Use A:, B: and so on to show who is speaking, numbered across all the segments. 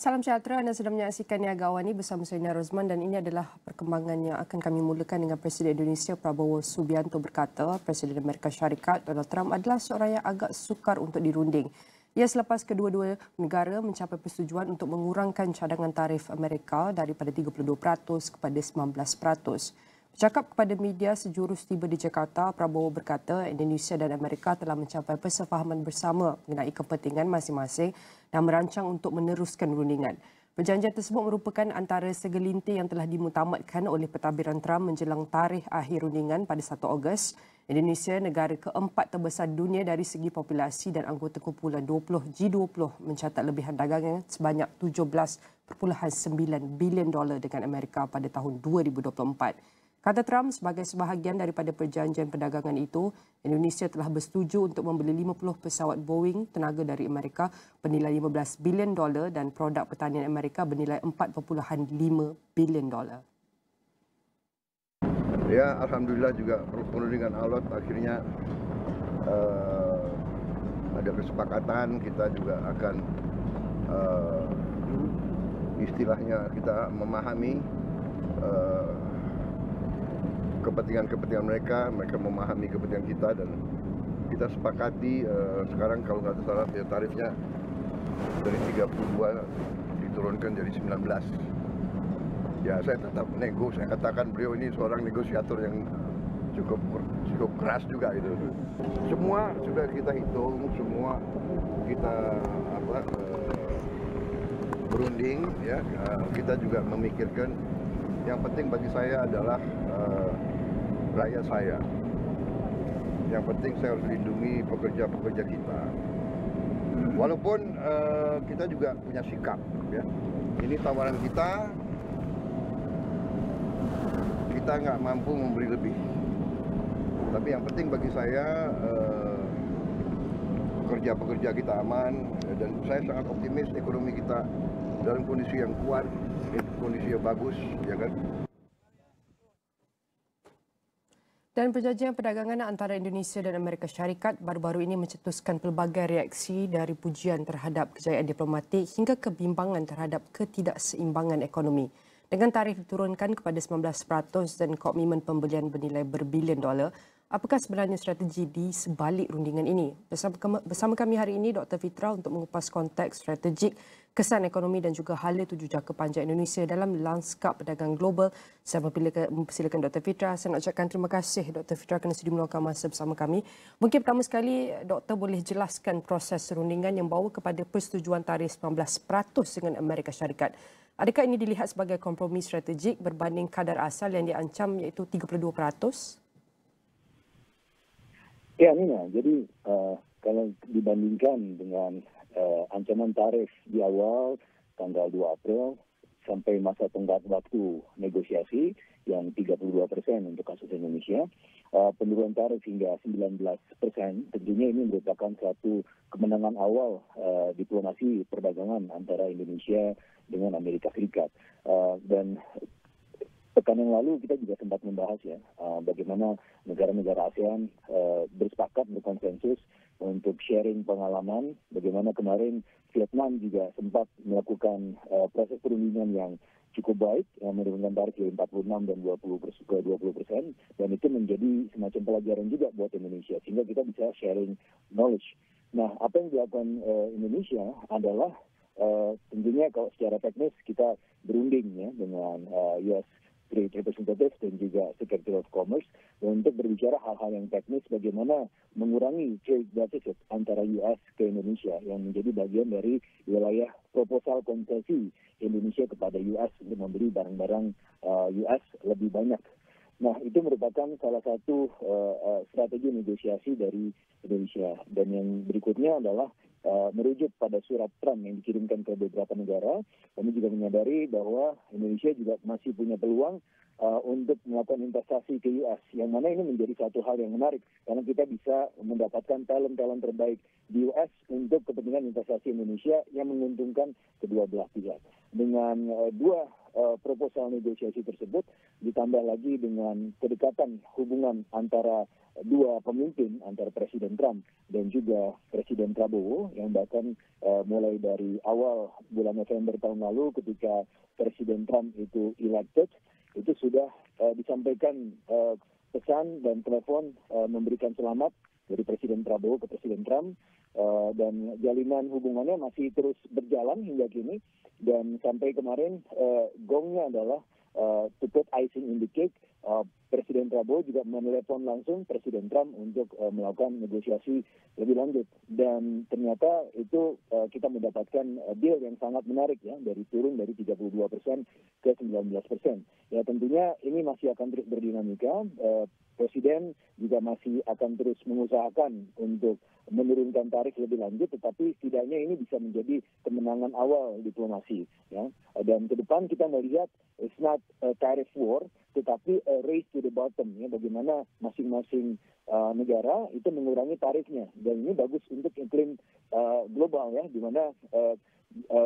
A: Salam sejahtera, anda sedang menyaksikan Niaga AWANI bersama saya Nina Rozman dan ini adalah perkembangan yang akan kami mulakan dengan Presiden Indonesia Prabowo Subianto berkata Presiden Amerika Syarikat Donald Trump adalah seorang yang agak sukar untuk dirunding. Ia selepas kedua-dua negara mencapai persetujuan untuk mengurangkan cadangan tarif Amerika daripada 32% kepada 19%. Bercakap kepada media sejurus tiba di Jakarta, Prabowo berkata Indonesia dan Amerika telah mencapai persefahaman bersama mengenai kepentingan masing-masing dan merancang untuk meneruskan rundingan. Perjanjian tersebut merupakan antara segelintir yang telah dimutamatkan oleh pentadbiran Trump menjelang tarikh akhir rundingan pada 1 Ogos. Indonesia, negara keempat terbesar dunia dari segi populasi dan anggota kumpulan 20 G20 mencatat lebihan dagangan sebanyak $17.9 bilion dengan Amerika pada tahun 2024. Kata Trump, sebagai sebahagian daripada perjanjian perdagangan itu, Indonesia telah bersetuju untuk membeli 50 pesawat Boeing tenaga dari Amerika bernilai $15 bilion dan produk pertanian Amerika bernilai $4.5 bilion.
B: Ya, alhamdulillah juga perundingan alot akhirnya ada kesepakatan. Kita juga akan istilahnya kita memahami kepentingan mereka memahami kepentingan kita dan kita sepakati sekarang kalau nggak salah ya, tarifnya dari 32 diturunkan jadi 19. Ya saya tetap nego, saya katakan beliau ini seorang negosiator yang cukup keras juga itu. Semua sudah kita hitung, semua kita berunding ya, kita juga memikirkan yang penting bagi saya adalah rakyat saya. Yang penting saya harus lindungi pekerja-pekerja kita. Walaupun kita juga punya sikap, ya. Ini tawaran kita nggak mampu memberi lebih. Tapi yang penting bagi saya pekerja-pekerja kita aman dan saya sangat optimis ekonomi kita dalam kondisi yang kuat, kondisi yang bagus, ya kan?
A: Dan perjanjian perdagangan antara Indonesia dan Amerika Syarikat baru-baru ini mencetuskan pelbagai reaksi dari pujian terhadap kejayaan diplomatik hingga kebimbangan terhadap ketidakseimbangan ekonomi. Dengan tarif diturunkan kepada 19% dan komitmen pembelian bernilai berbilion dolar, apakah sebenarnya strategi di sebalik rundingan ini? Bersama kami hari ini Dr. Fitra untuk mengupas konteks strategik, kesan ekonomi dan juga hala tuju jangka panjang Indonesia dalam lanskap perdagangan global. Saya mempersilakan Dr. Fitra. Saya nak ucapkan terima kasih Dr. Fitra kerana sudi meluangkan masa bersama kami. Mungkin pertama sekali Dr. boleh jelaskan proses rundingan yang bawa kepada persetujuan tarif 19% dengan Amerika Syarikat. Adakah ini dilihat sebagai kompromi strategik berbanding kadar asal yang diancam iaitu 32%?
C: Ya, Nina. Jadi kalau dibandingkan dengan ancaman tarif di awal tanggal 2 April sampai masa tenggat waktu negosiasi yang 32% untuk kasus Indonesia, penurunan tarif hingga 19%, tentunya ini merupakan satu kemenangan awal diplomasi perdagangan antara Indonesia dengan Amerika Serikat. Dan pekan yang lalu kita juga sempat membahas ya bagaimana negara-negara ASEAN bersepakat berkonsensus untuk sharing pengalaman, bagaimana kemarin Vietnam juga sempat melakukan proses perundingan yang cukup baik, yang menurunkan tarif dari 46 dan 20%, dan itu menjadi semacam pelajaran juga buat Indonesia, sehingga kita bisa sharing knowledge. Nah, apa yang dilakukan Indonesia adalah tentunya kalau secara teknis kita berunding ya dengan US Trade Representative dan juga Secretary of Commerce untuk berbicara hal-hal yang teknis bagaimana mengurangi trade deficit antara US ke Indonesia yang menjadi bagian dari wilayah proposal konsesi Indonesia kepada US untuk membeli barang-barang US lebih banyak. Nah, itu merupakan salah satu strategi negosiasi dari Indonesia. Dan yang berikutnya adalah merujuk pada surat Trump yang dikirimkan ke beberapa negara. Kami juga menyadari bahwa Indonesia juga masih punya peluang untuk melakukan investasi ke US, yang mana ini menjadi satu hal yang menarik karena kita bisa mendapatkan talent-talent terbaik di US untuk kepentingan investasi Indonesia yang menguntungkan kedua belah pihak. dengan dua proposal negosiasi tersebut, ditambah lagi dengan kedekatan hubungan antara dua pemimpin, antara Presiden Trump dan juga Presiden Prabowo, yang bahkan mulai dari awal bulan November tahun lalu ketika Presiden Trump itu elected, itu sudah disampaikan pesan dan telepon memberikan selamat dari Presiden Prabowo ke Presiden Trump, dan jalinan hubungannya masih terus berjalan hingga kini. Dan sampai kemarin gongnya adalah to put icing in the cake, Presiden Prabowo juga menelepon langsung Presiden Trump untuk melakukan negosiasi lebih lanjut. Dan ternyata itu kita mendapatkan deal yang sangat menarik ya, dari turun dari 32% ke 19%. Ya tentunya ini masih akan terus berdinamika. Presiden juga masih akan terus mengusahakan untuk menurunkan tarif lebih lanjut, tetapi setidaknya ini bisa menjadi kemenangan awal diplomasi. Ya. Dan ke depan kita melihat it's not a tariff war, tetapi a race to the bottom. Ya. Bagaimana masing-masing negara itu mengurangi tarifnya. Dan ini bagus untuk iklim global ya, di mana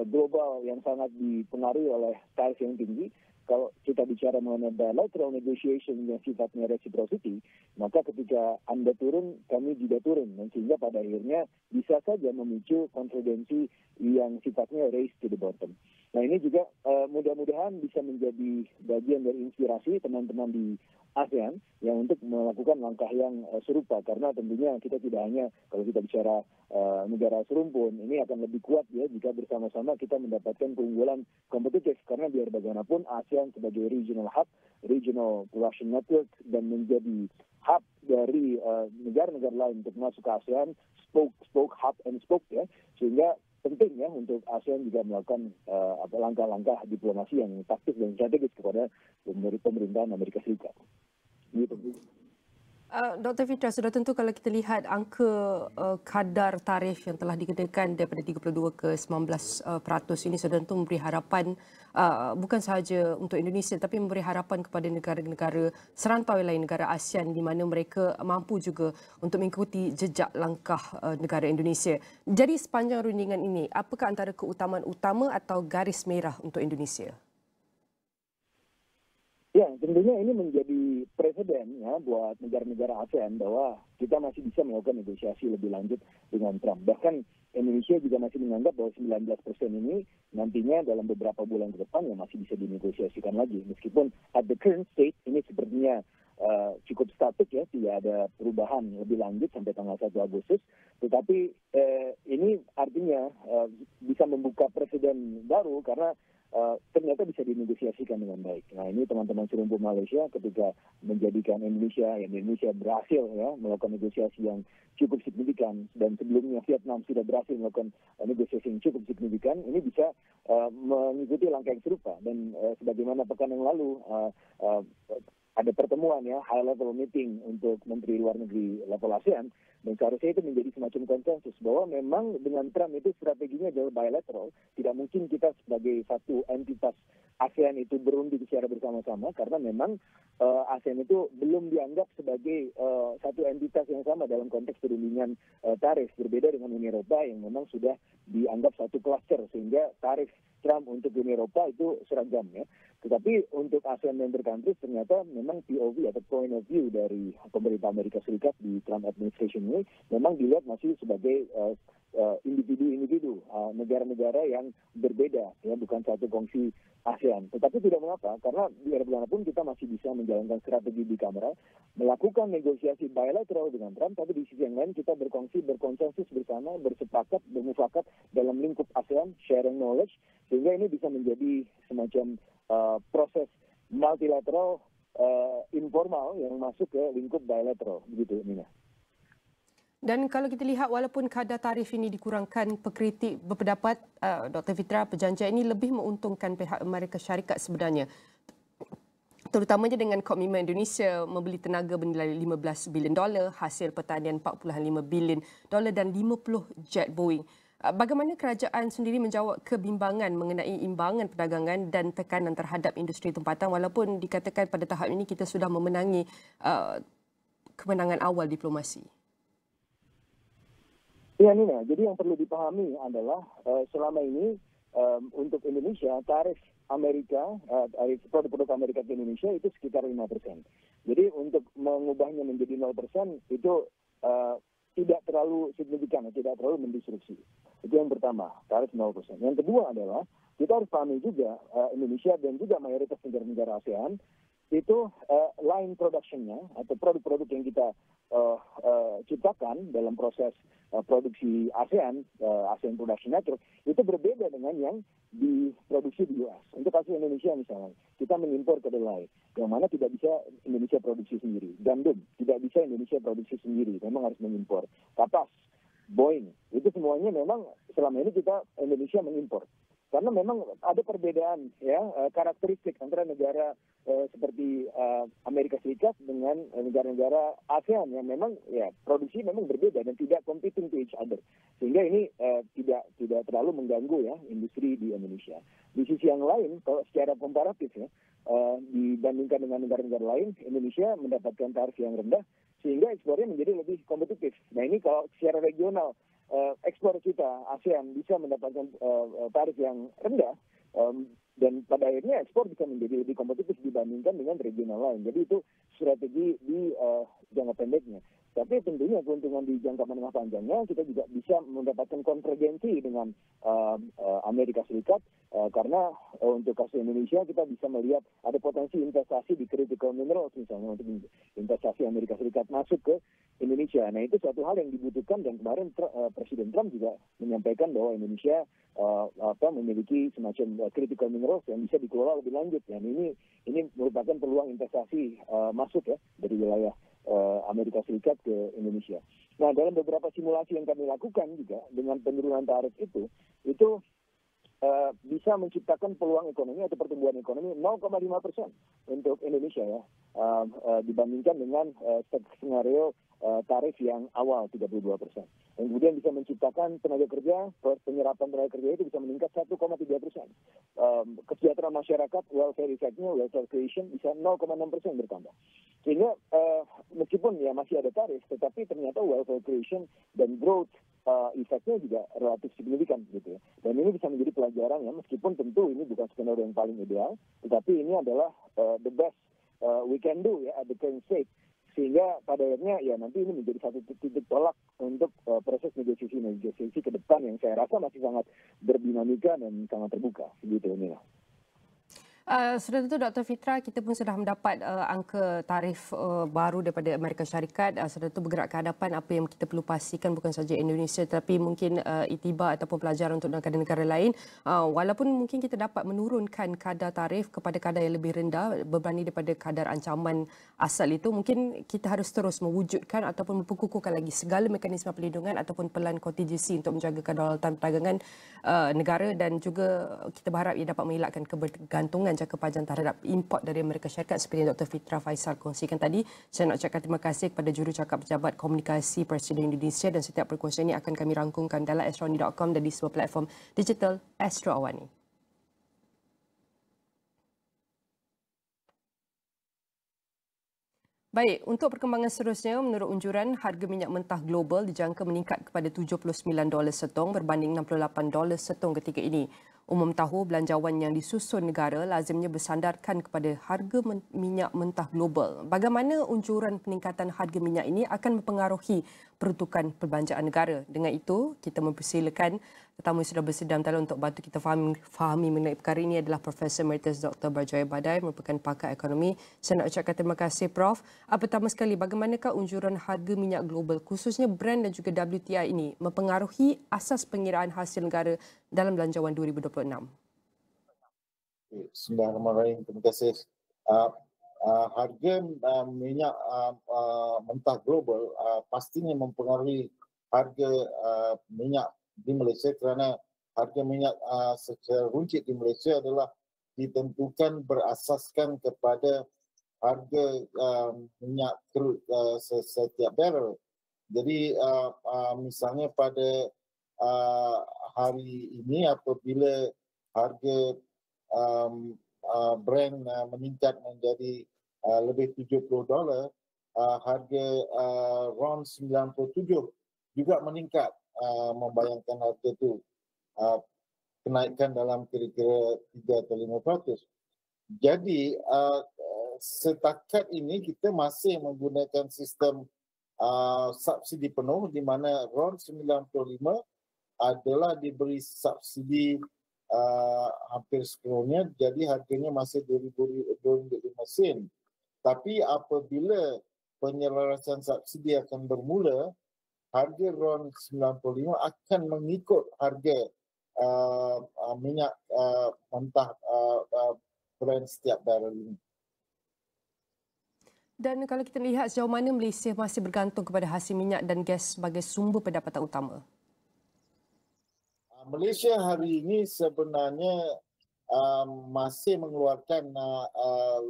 C: global yang sangat dipengaruhi oleh tarif yang tinggi. Kalau kita bicara mengenai bilateral negotiation yang sifatnya reciprocity, maka ketika Anda turun, kami juga turun. Dan sehingga pada akhirnya bisa saja memicu kontroversi yang sifatnya race to the bottom. Nah ini juga mudah-mudahan bisa menjadi bagian dari inspirasi teman-teman di ASEAN yang untuk melakukan langkah yang serupa, karena tentunya kita tidak hanya kalau kita bicara negara serumpun, ini akan lebih kuat ya jika bersama-sama kita mendapatkan keunggulan kompetitif, karena biar bagaimanapun ASEAN sebagai regional hub, regional production network, dan menjadi hub dari negara-negara lain untuk masuk ke ASEAN, spoke, hub and spoke ya, sehingga penting ya untuk ASEAN juga melakukan langkah-langkah diplomasi yang taktis dan strategis kepada pemerintahan Amerika Serikat. Gitu.
A: Dr. Fitra, sudah tentu kalau kita lihat angka kadar tarif yang telah dikenakan daripada 32 ke 19% ini sudah tentu memberi harapan bukan sahaja untuk Indonesia tapi memberi harapan kepada negara-negara serantau lain, negara ASEAN, di mana mereka mampu juga untuk mengikuti jejak langkah negara Indonesia. Jadi sepanjang rundingan ini, apakah antara keutamaan utama atau garis merah untuk Indonesia?
C: Ya, tentunya ini menjadi presiden ya buat negara-negara ASEAN bahwa kita masih bisa melakukan negosiasi lebih lanjut dengan Trump. Bahkan Indonesia juga masih menganggap bahwa 19% ini nantinya dalam beberapa bulan ke depan ya masih bisa dinegosiasikan lagi. Meskipun at the current state ini sepertinya cukup statik ya, tidak ada perubahan lebih lanjut sampai tanggal 1 Agustus. Tetapi ini artinya bisa membuka presiden baru karena ternyata bisa dinegosiasikan dengan baik. Nah ini teman-teman serumpu Malaysia ketika menjadikan Indonesia berhasil ya melakukan negosiasi yang cukup signifikan, dan sebelumnya Vietnam sudah berhasil melakukan negosiasi yang cukup signifikan, ini bisa mengikuti langkah yang serupa. Dan sebagaimana pekan yang lalu ada pertemuan ya, high level meeting untuk Menteri Luar Negeri level ASEAN, dan seharusnya itu menjadi semacam konsensus bahwa memang dengan Trump itu strateginya adalah bilateral. Tidak mungkin kita sebagai satu entitas ASEAN itu berunding secara bersama-sama, karena memang ASEAN itu belum dianggap sebagai satu entitas yang sama dalam konteks perundingan tarif, berbeda dengan Uni Eropa yang memang sudah dianggap satu cluster, sehingga tarif Trump untuk Uni Eropa itu seragam ya. Tetapi untuk ASEAN member countries ternyata memang POV atau point of view dari pemerintah Amerika Serikat di Trump administration ini memang dilihat masih sebagai individu-individu, negara-negara yang berbeda ya, bukan satu kongsi ASEAN. Tetapi tidak mengapa, karena biar bagaimanapun kita masih bisa menjalankan strategi di kamera, melakukan negosiasi bilateral dengan Trump, tapi di sisi yang lain kita berkonsensus bersama, bersepakat, bermufakat dalam lingkup ASEAN, sharing knowledge, sehingga ini bisa menjadi semacam proses multilateral informal yang masuk ke lingkup bilateral, begitu Nina.
A: Dan kalau kita lihat walaupun kadar tarif ini dikurangkan, pekritik berpendapat Dr. Fitra, perjanjian ini lebih menguntungkan pihak Amerika Syarikat sebenarnya. Terutamanya dengan komitmen Indonesia membeli tenaga bernilai $15 bilion, hasil pertanian $4.5 bilion dan 50 jet Boeing. Bagaimana kerajaan sendiri menjawab kebimbangan mengenai imbangan perdagangan dan tekanan terhadap industri tempatan, walaupun dikatakan pada tahap ini kita sudah memenangi kemenangan awal diplomasi?
C: Ya Nina, jadi yang perlu dipahami adalah selama ini untuk Indonesia, tarif Amerika, tarif produk-produk Amerika ke Indonesia itu sekitar 5%. Jadi untuk mengubahnya menjadi 0% itu tidak terlalu signifikan, tidak terlalu mendisrupsi. Itu yang pertama, tarif 0%. Yang kedua adalah kita harus pahami juga Indonesia dan juga mayoritas negara-negara ASEAN itu line production-nya atau produk-produk yang kita ciptakan dalam proses produksi ASEAN Production Network itu berbeda dengan yang diproduksi di US. Untuk kasus Indonesia misalnya, kita mengimpor kedelai, yang mana tidak bisa Indonesia produksi sendiri. Gandum, tidak bisa Indonesia produksi sendiri, memang harus mengimpor. Kapas, Boeing, itu semuanya memang selama ini Indonesia mengimpor. Karena memang ada perbedaan ya karakteristik antara negara seperti Amerika Serikat dengan negara-negara ASEAN yang memang ya produksi memang berbeda dan tidak competing to each other. Sehingga ini tidak terlalu mengganggu ya industri di Indonesia. Di sisi yang lain kalau secara komparatif ya dibandingkan dengan negara-negara lain, Indonesia mendapatkan tarif yang rendah sehingga ekspornya menjadi lebih kompetitif. Nah ini kalau secara regional ekspor kita ASEAN bisa mendapatkan tarif yang rendah dan pada akhirnya ekspor bisa menjadi lebih kompetitif dibandingkan dengan regional lain. Jadi itu strategi di jangka pendeknya. Tapi tentunya keuntungan di jangka menengah panjangnya kita juga bisa mendapatkan konvergensi dengan Amerika Serikat karena untuk kasus Indonesia kita bisa melihat ada potensi investasi di critical minerals misalnya untuk investasi Amerika Serikat masuk ke Indonesia. Nah itu suatu hal yang dibutuhkan dan kemarin Presiden Trump juga menyampaikan bahwa Indonesia memiliki semacam critical minerals yang bisa dikelola lebih lanjut. Dan ini merupakan peluang investasi masuk ya dari wilayah Amerika Serikat ke Indonesia. Nah dalam beberapa simulasi yang kami lakukan juga dengan penurunan tarif itu bisa menciptakan peluang ekonomi atau pertumbuhan ekonomi 0,5% untuk Indonesia ya dibandingkan dengan skenario tarif yang awal 32%. Dan kemudian bisa menciptakan tenaga kerja, penyerapan tenaga kerja itu bisa meningkat 1,3%. Kesejahteraan masyarakat, welfare effect-nya, welfare creation bisa 0,6% bertambah. Sehingga meskipun ya masih ada tarif, tetapi ternyata welfare creation dan growth efeknya juga relatif signifikan gitu ya. Dan ini bisa menjadi pelajaran ya, meskipun tentu ini bukan skenario yang paling ideal, tetapi ini adalah the best we can do ya at the current state. Sehingga pada akhirnya ya nanti ini menjadi satu titik tolak untuk proses negosiasi ke depan yang saya rasa masih sangat berdinamika dan sangat terbuka begitu Nina.
A: Sudah tentu Dr. Fitra, kita pun sudah mendapat angka tarif baru daripada Amerika Syarikat. Sudah tentu bergerak ke hadapan apa yang kita perlu pastikan bukan saja Indonesia tetapi mungkin iktibar ataupun pelajaran untuk negara-negara lain. Walaupun mungkin kita dapat menurunkan kadar tarif kepada kadar yang lebih rendah berbanding daripada kadar ancaman asal itu, mungkin kita harus terus mewujudkan ataupun memperkukuhkan lagi segala mekanisme perlindungan ataupun pelan kontingensi untuk menjaga kedaulatan perdagangan negara dan juga kita berharap ia dapat mengelakkan kebergantungan jangka panjang terhadap import dari Amerika Syarikat seperti yang Dr. Fitra Faisal kongsikan tadi. Saya nak ucapkan terima kasih kepada jurucakap Pejabat Komunikasi Presiden Indonesia dan setiap perkongsian ini akan kami rangkumkan dalam astroni.com dan di sebuah platform digital Astro AWANI. Baik, untuk perkembangan seterusnya, menurut unjuran, harga minyak mentah global dijangka meningkat kepada $79 setong berbanding $68 setong ketika ini. Umum tahu belanjawan yang disusun negara lazimnya bersandarkan kepada harga minyak mentah global. Bagaimana unjuran peningkatan harga minyak ini akan mempengaruhi peruntukan perbelanjaan negara. Dengan itu, kita mempersilakan tetamu yang sudah bersedia dalam talian untuk bantu kita fahami mengenai perkara ini adalah Profesor Emeritus Dr. Berjaya Badai, merupakan pakar ekonomi. Saya nak ucapkan terima kasih Prof. Pertama sekali, bagaimanakah unjuran harga minyak global khususnya Brent dan juga WTI ini mempengaruhi asas pengiraan hasil negara dalam belanjawan 2026?
D: Bismillahirrahmanirrahim. Terima kasih. Harga minyak mentah global pastinya mempengaruhi harga minyak di Malaysia kerana harga minyak secara runcit di Malaysia adalah ditentukan berasaskan kepada harga minyak crude setiap barrel. Jadi misalnya pada hari ini apabila harga Brent meningkat menjadi lebih $70, harga RON 97 juga meningkat membayangkan harga itu. kenaikan dalam kira-kira 3 atau 5%. Jadi setakat ini kita masih menggunakan sistem subsidi penuh di mana RON 95 adalah diberi subsidi hampir sepenuhnya, jadi harganya masih RM2.05. Tapi apabila penyelarasan subsidi akan bermula, harga RON 95 akan mengikut harga minyak mentah Brent setiap barrel ini.
A: Dan kalau kita lihat sejauh mana Malaysia masih bergantung kepada hasil minyak dan gas sebagai sumber pendapatan utama?
D: Malaysia hari ini sebenarnya masih mengeluarkan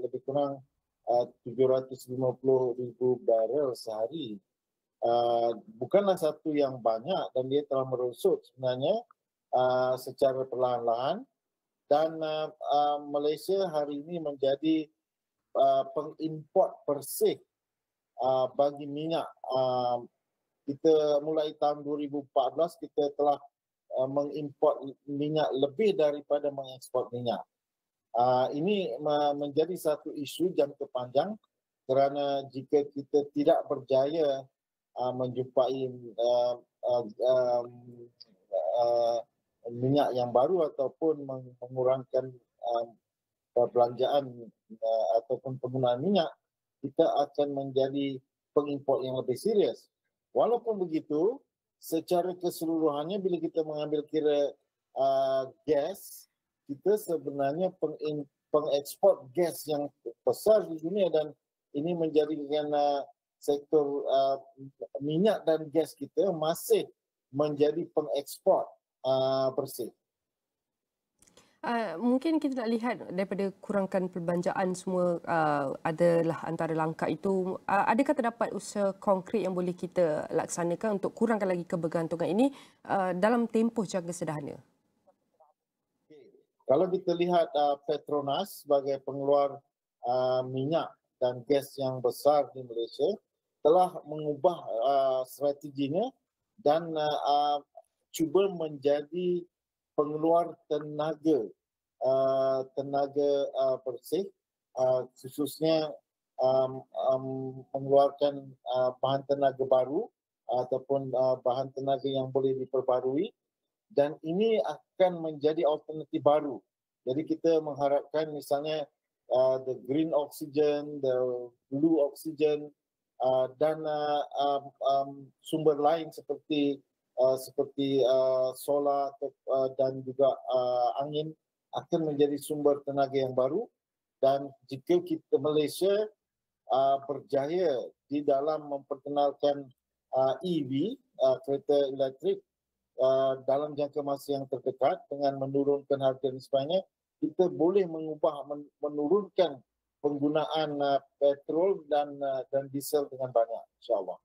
D: lebih kurang 750,000 barrel sehari. Bukanlah satu yang banyak dan dia telah merosot sebenarnya secara perlahan-lahan. Dan Malaysia hari ini menjadi pengimport bersih bagi minyak. Kita mulai tahun 2014 kita telah mengimport minyak lebih daripada mengekspor minyak. Ini menjadi satu isu jangka panjang kerana jika kita tidak berjaya menjumpai minyak yang baru ataupun mengurangkan perbelanjaan ataupun penggunaan minyak, kita akan menjadi pengimport yang lebih serius. Walaupun begitu, secara keseluruhannya bila kita mengambil kira gas, kita sebenarnya pengekspor gas yang besar di dunia dan ini menjadikan sektor minyak dan gas kita masih menjadi pengekspor bersih.
A: Mungkin kita nak lihat daripada kurangkan perbelanjaan semua adalah antara langkah itu. Adakah terdapat usaha konkret yang boleh kita laksanakan untuk kurangkan lagi kebergantungan ini dalam tempoh jangka sederhana?
D: Kalau kita lihat Petronas sebagai pengeluar minyak dan gas yang besar di Malaysia telah mengubah strateginya dan cuba menjadi pengeluar tenaga bersih, khususnya mengeluarkan bahan tenaga baru ataupun bahan tenaga yang boleh diperbarui, dan ini akan menjadi alternatif baru. Jadi kita mengharapkan misalnya the green oxygen, the blue oxygen dan sumber lain seperti solar dan juga angin akan menjadi sumber tenaga yang baru. Dan jika kita Malaysia berjaya di dalam memperkenalkan EV, kereta elektrik dalam jangka masa yang terdekat dengan menurunkan harga dan sebagainya, kita boleh menurunkan penggunaan petrol dan diesel dengan banyak, insya-Allah.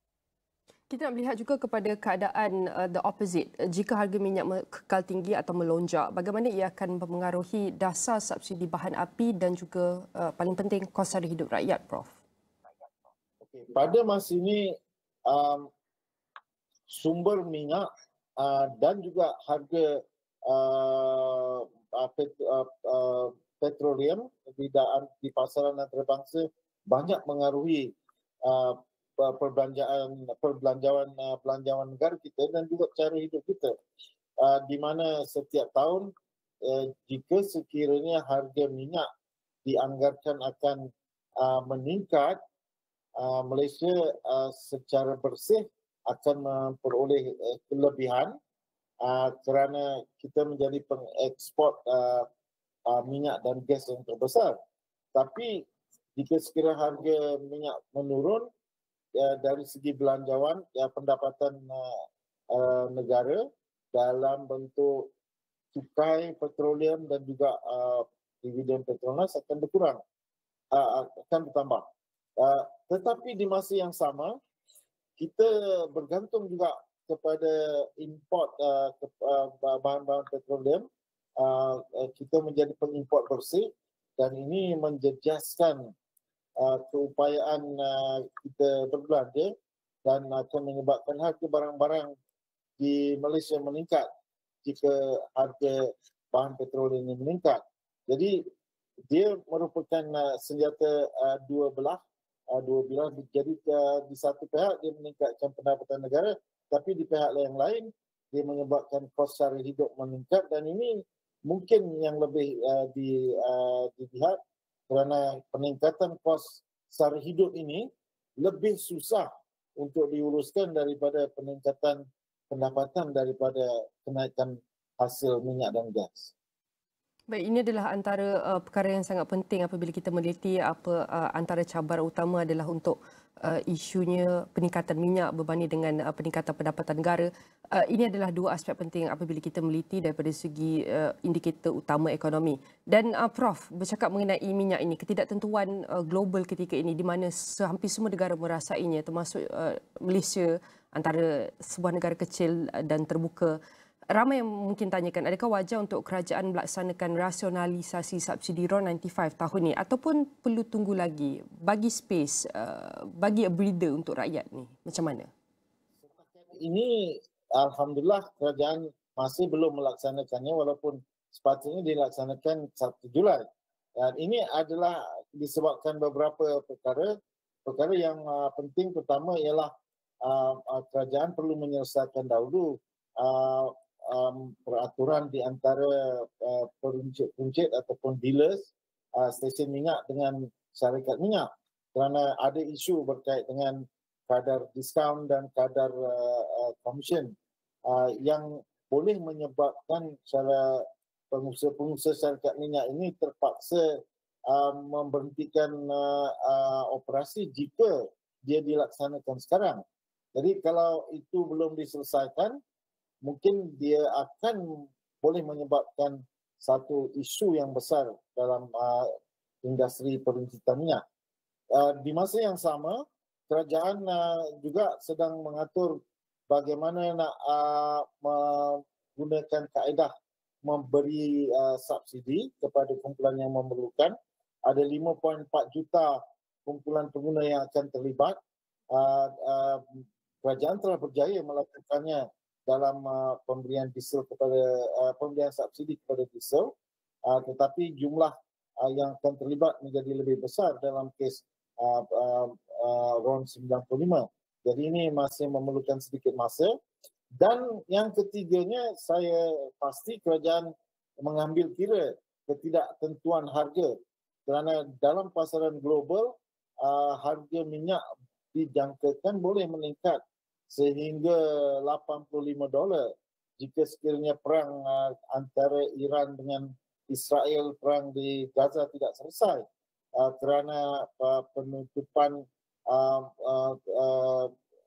A: Kita nak melihat juga kepada keadaan the opposite. Jika harga minyak kekal tinggi atau melonjak, bagaimana ia akan mempengaruhi dasar subsidi bahan api dan juga paling penting kos sara hidup rakyat, Prof?
D: Okay. Pada masa ini sumber minyak dan juga harga petroleum di pasaran antarabangsa banyak mengaruhi perbelanjaan negara kita dan juga cara hidup kita, di mana setiap tahun jika sekiranya harga minyak dianggarkan akan meningkat, Malaysia secara bersih akan memperoleh kelebihan kerana kita menjadi pengekspor minyak dan gas yang terbesar. Tapi jika sekiranya harga minyak menurun, dari segi belanjawan, pendapatan negara dalam bentuk cukai petroleum dan juga dividen Petronas akan berkurang, akan bertambah. Tetapi di masa yang sama, kita bergantung juga kepada import bahan-bahan petroleum. Kita menjadi pengimport bersih dan ini menjejaskan keupayaan kita berbelanja dan akan menyebabkan harga barang-barang di Malaysia meningkat jika harga bahan petrol ini meningkat. Jadi dia merupakan senjata dua belah. Jadi di satu pihak dia meningkatkan pendapatan negara, tapi di pihak yang lain dia menyebabkan kos sara hidup meningkat, dan ini mungkin yang lebih dilihat kerana peningkatan kos sara hidup ini lebih susah untuk diuruskan daripada peningkatan pendapatan daripada kenaikan hasil minyak dan gas.
A: Baik, ini adalah antara perkara yang sangat penting apabila kita meneliti antara cabaran utama adalah untuk isunya peningkatan minyak berbanding dengan peningkatan pendapatan negara. Ini adalah dua aspek penting apabila kita meneliti daripada segi indikator utama ekonomi. Dan Prof bercakap mengenai minyak ini, ketidaktentuan global ketika ini di mana hampir semua negara merasainya, termasuk Malaysia, antara sebuah negara kecil dan terbuka. Ramai yang mungkin tanyakan, adakah wajar untuk kerajaan melaksanakan rasionalisasi subsidi RON 95 tahun ini ataupun perlu tunggu lagi, bagi space, bagi a breather untuk rakyat ni? Macam mana?
D: Ini alhamdulillah kerajaan masih belum melaksanakannya walaupun sepatutnya dilaksanakan 1 Julai. Dan ini adalah disebabkan beberapa perkara. Perkara yang penting pertama ialah kerajaan perlu menyelesaikan dahulu peraturan di antara peruncit-peruncit ataupun dealers stesen minyak dengan syarikat minyak, kerana ada isu berkait dengan kadar diskaun dan kadar komisen yang boleh menyebabkan pengusaha-pengusaha syarikat minyak ini terpaksa memberhentikan operasi jika dia dilaksanakan sekarang. Jadi kalau itu belum diselesaikan, mungkin dia akan boleh menyebabkan satu isu yang besar dalam industri peruncitan minyak. Di masa yang sama, kerajaan juga sedang mengatur bagaimana nak menggunakan kaedah memberi subsidi kepada kumpulan yang memerlukan. Ada 5.4 juta kumpulan pengguna yang akan terlibat. Kerajaan telah berjaya melakukannya dalam pemberian diesel pemberian subsidi kepada diesel, tetapi jumlah yang akan terlibat menjadi lebih besar dalam kes RON 95. Jadi ini masih memerlukan sedikit masa. Dan yang ketiganya, saya pasti kerajaan mengambil kira ketidaktentuan harga, kerana dalam pasaran global harga minyak dijangkakan boleh meningkat sehingga $85 jika sekiranya perang antara Iran dengan Israel, perang di Gaza tidak selesai, kerana penutupan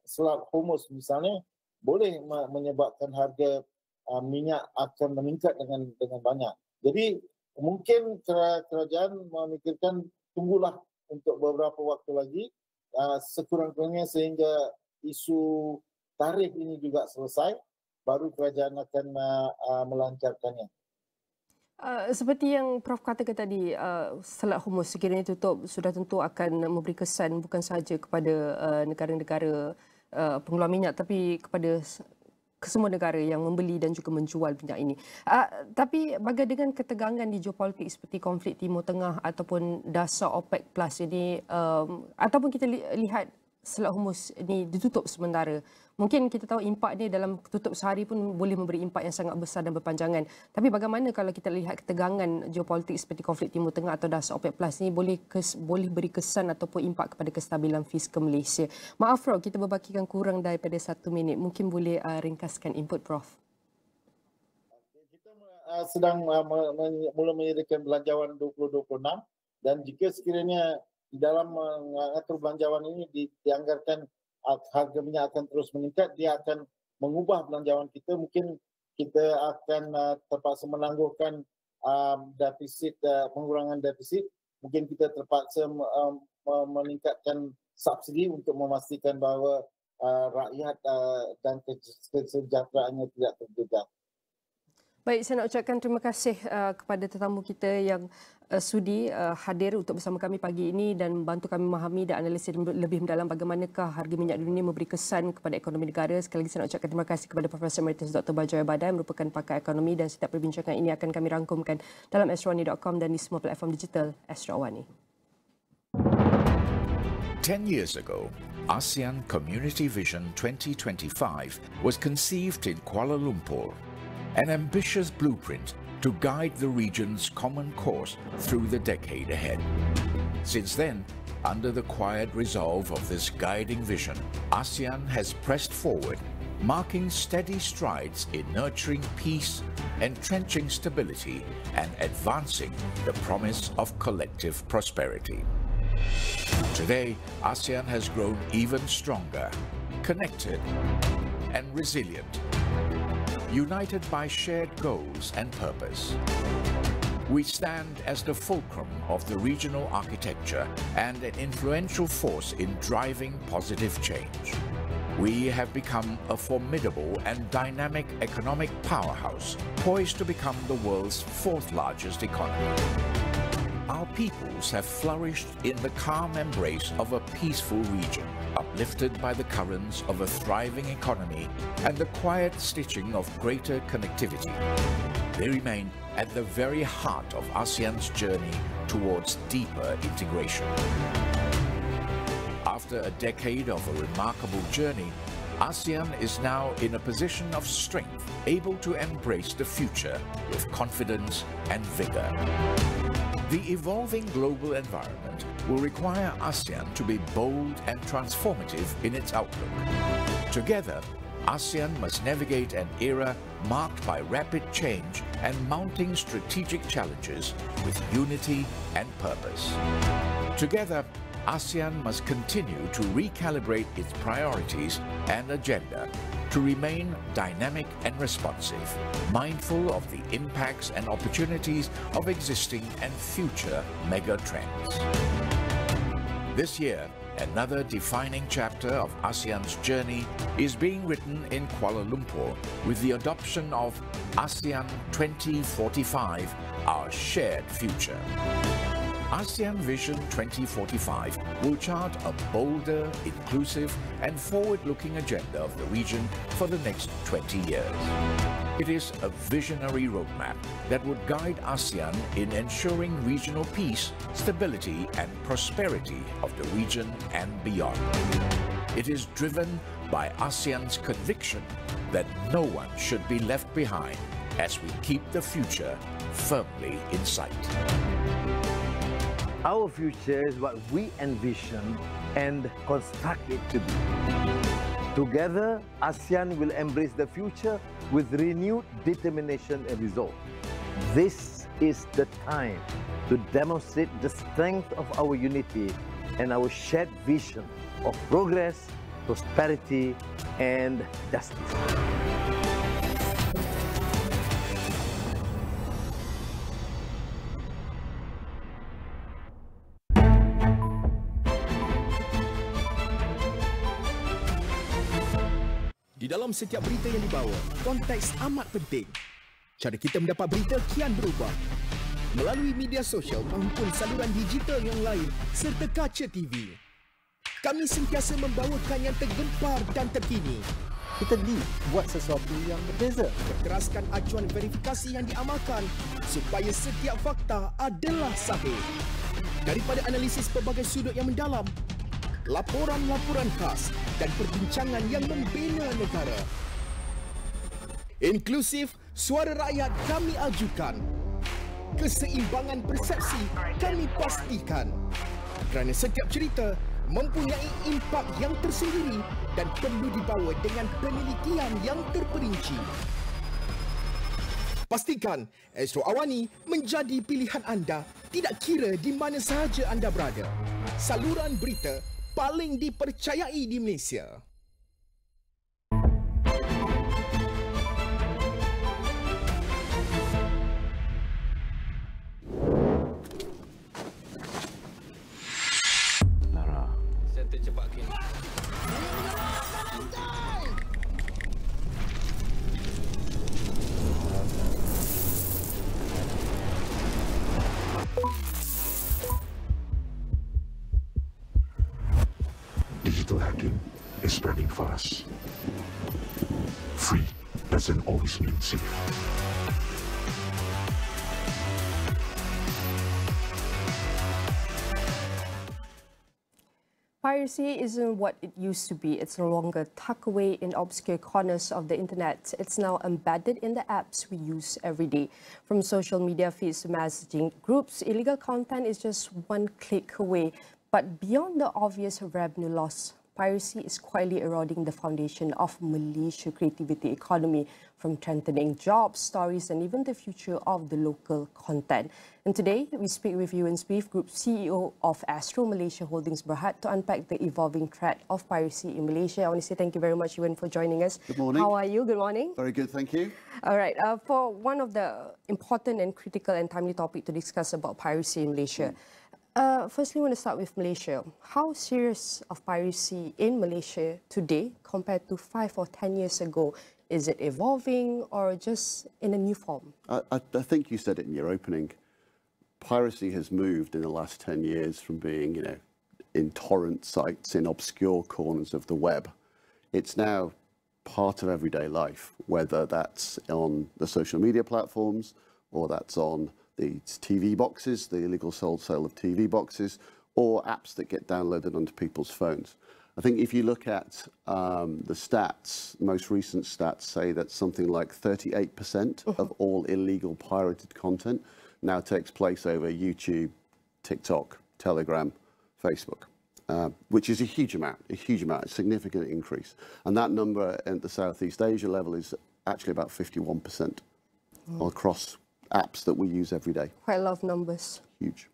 D: Selat Hormuz misalnya boleh menyebabkan harga minyak akan meningkat dengan banyak. Jadi mungkin kerajaan memikirkan tunggulah untuk beberapa waktu lagi sekurang-kurangnya sehingga isu tarif ini juga selesai, baru kerajaan akan melancarkannya.
A: Seperti yang Prof katakan tadi, Selat Hormuz sekiranya tutup sudah tentu akan memberi kesan bukan sahaja kepada negara-negara pengeluar minyak, tapi kepada kesemua negara yang membeli dan juga menjual minyak ini. Tapi bagaimana dengan ketegangan di geopolitik seperti konflik Timur Tengah ataupun dasar OPEC Plus ini, ataupun kita lihat Selat Hormuz ini ditutup sementara. Mungkin kita tahu impak dia dalam tutup sehari pun boleh memberi impak yang sangat besar dan berpanjangan. Tapi bagaimana kalau kita lihat ketegangan geopolitik seperti konflik Timur Tengah atau dasar OPEC Plus ini boleh beri kesan ataupun impak kepada kestabilan fiskal Malaysia. Maaf Prof, kita berbakikan kurang daripada 1 minit. Mungkin boleh ringkaskan input Prof.
D: Kita sedang mula menyediakan belanjawan 2026, dan jika sekiranya di dalam mengatur belanjawan ini dianggarkan harga minyak akan terus meningkat, dia akan mengubah belanjawan kita. Mungkin kita akan terpaksa menangguhkan defisit, pengurangan defisit. Mungkin kita terpaksa meningkatkan subsidi untuk memastikan bahawa rakyat dan kesejahteraannya tidak terjejas.
A: Baik, saya nak ucapkan terima kasih kepada tetamu kita yang sudi hadir untuk bersama kami pagi ini dan membantu kami memahami dan analisis lebih mendalam bagaimanakah harga minyak dunia memberi kesan kepada ekonomi negara. Sekali lagi saya nak ucapkan terima kasih kepada Profesor Emeritus Dr. Bajaya Badai merupakan pakar ekonomi, dan setiap perbincangan ini akan kami rangkumkan dalam astro.com dan di semua platform digital Astro AWANI.
E: 10 years ago, ASEAN Community Vision 2025 was conceived in Kuala Lumpur, an ambitious blueprint to guide the region's common course through the decade ahead. Since then, under the quiet resolve of this guiding vision, ASEAN has pressed forward, marking steady strides in nurturing peace, entrenching stability, and advancing the promise of collective prosperity. Today, ASEAN has grown even stronger, connected, and resilient, united by shared goals and purpose. We stand as the fulcrum of the regional architecture and an influential force in driving positive change. We have become a formidable and dynamic economic powerhouse, poised to become the world's fourth largest economy. Our peoples have flourished in the calm embrace of a peaceful region, uplifted by the currents of a thriving economy and the quiet stitching of greater connectivity. They remain at the very heart of ASEAN's journey towards deeper integration. After a decade of a remarkable journey, ASEAN is now in a position of strength, able to embrace the future with confidence and vigor. The evolving global environment will require ASEAN to be bold and transformative in its outlook. Together, ASEAN must navigate an era marked by rapid change and mounting strategic challenges with unity and purpose. Together, ASEAN must continue to recalibrate its priorities and agenda to remain dynamic and responsive, mindful of the impacts and opportunities of existing and future mega trends. This year, another defining chapter of ASEAN's journey is being written in Kuala Lumpur with the adoption of ASEAN 2045, our shared future. ASEAN Vision 2045 will chart a bolder, inclusive and forward-looking agenda of the region for the next 20 years. It is a visionary roadmap that would guide ASEAN in ensuring regional peace, stability and prosperity of the region and beyond. It is driven by ASEAN's conviction that no one should be left behind as we keep the future firmly in sight.
F: Our future is what we envision and construct it to be. Together, ASEAN will embrace the future with renewed determination and resolve. This is the time to demonstrate the strength of our unity and our shared vision of progress, prosperity, and justice.
G: Di dalam setiap berita yang dibawa, konteks amat penting. Cara kita mendapat berita kian berubah. Melalui media sosial maupun saluran digital yang lain serta kaca TV. Kami sentiasa membawakan yang tergempar dan terkini.
H: Kita buat sesuatu yang berbeza.
G: Berteraskan acuan verifikasi yang diamalkan supaya setiap fakta adalah sahih. Daripada analisis pelbagai sudut yang mendalam, laporan-laporan khas dan perbincangan yang membina negara. Inklusif, suara rakyat kami ajukan. Keseimbangan persepsi kami pastikan. Kerana setiap cerita mempunyai impak yang tersendiri dan perlu dibawa dengan penelitian yang terperinci. Pastikan Astro AWANI menjadi pilihan anda tidak kira di mana sahaja anda berada. Saluran berita paling dipercayai di Malaysia.
F: Lara.
I: Saya tercepat kini. marketing is spreading fast. Free doesn't always mean safe.
A: Piracy isn't what it used to be. It's no longer tucked away in obscure corners of the internet. It's now embedded in the apps we use every day. From social media feeds to messaging groups, illegal content is just one click away. But beyond the obvious revenue loss, piracy is quietly eroding the foundation of Malaysia's creativity economy, from strengthening jobs, stories, and even the future of the local content. And today, we speak with Yuan Spieth, Group CEO of Astro Malaysia Holdings Berhad, to unpack the evolving threat of piracy in Malaysia. I want to say thank you very much, Yuan, for joining us.
J: Good morning.
A: How are you? Good morning.
J: Very good, thank you.
A: All right. For one of the important and critical and timely topic to discuss about piracy in Malaysia, firstly, I want to start with Malaysia. How serious of piracy in Malaysia today compared to 5 or 10 years ago? Is it evolving or just in a new form?
J: I think you said it in your opening. Piracy has moved in the last 10 years from being, in torrent sites in obscure corners of the web. It's now part of everyday life, whether that's on the social media platforms or that's on the TV boxes, the illegal sale of TV boxes, or apps that get downloaded onto people's phones. I think if you look at the stats, most recent stats say that something like 38% of all illegal pirated content now takes place over YouTube, TikTok, Telegram, Facebook, which is a huge amount, a significant increase. And that number at the Southeast Asia level is actually about 51% across apps that we use every day.
A: Quite a lot of numbers.
J: Huge.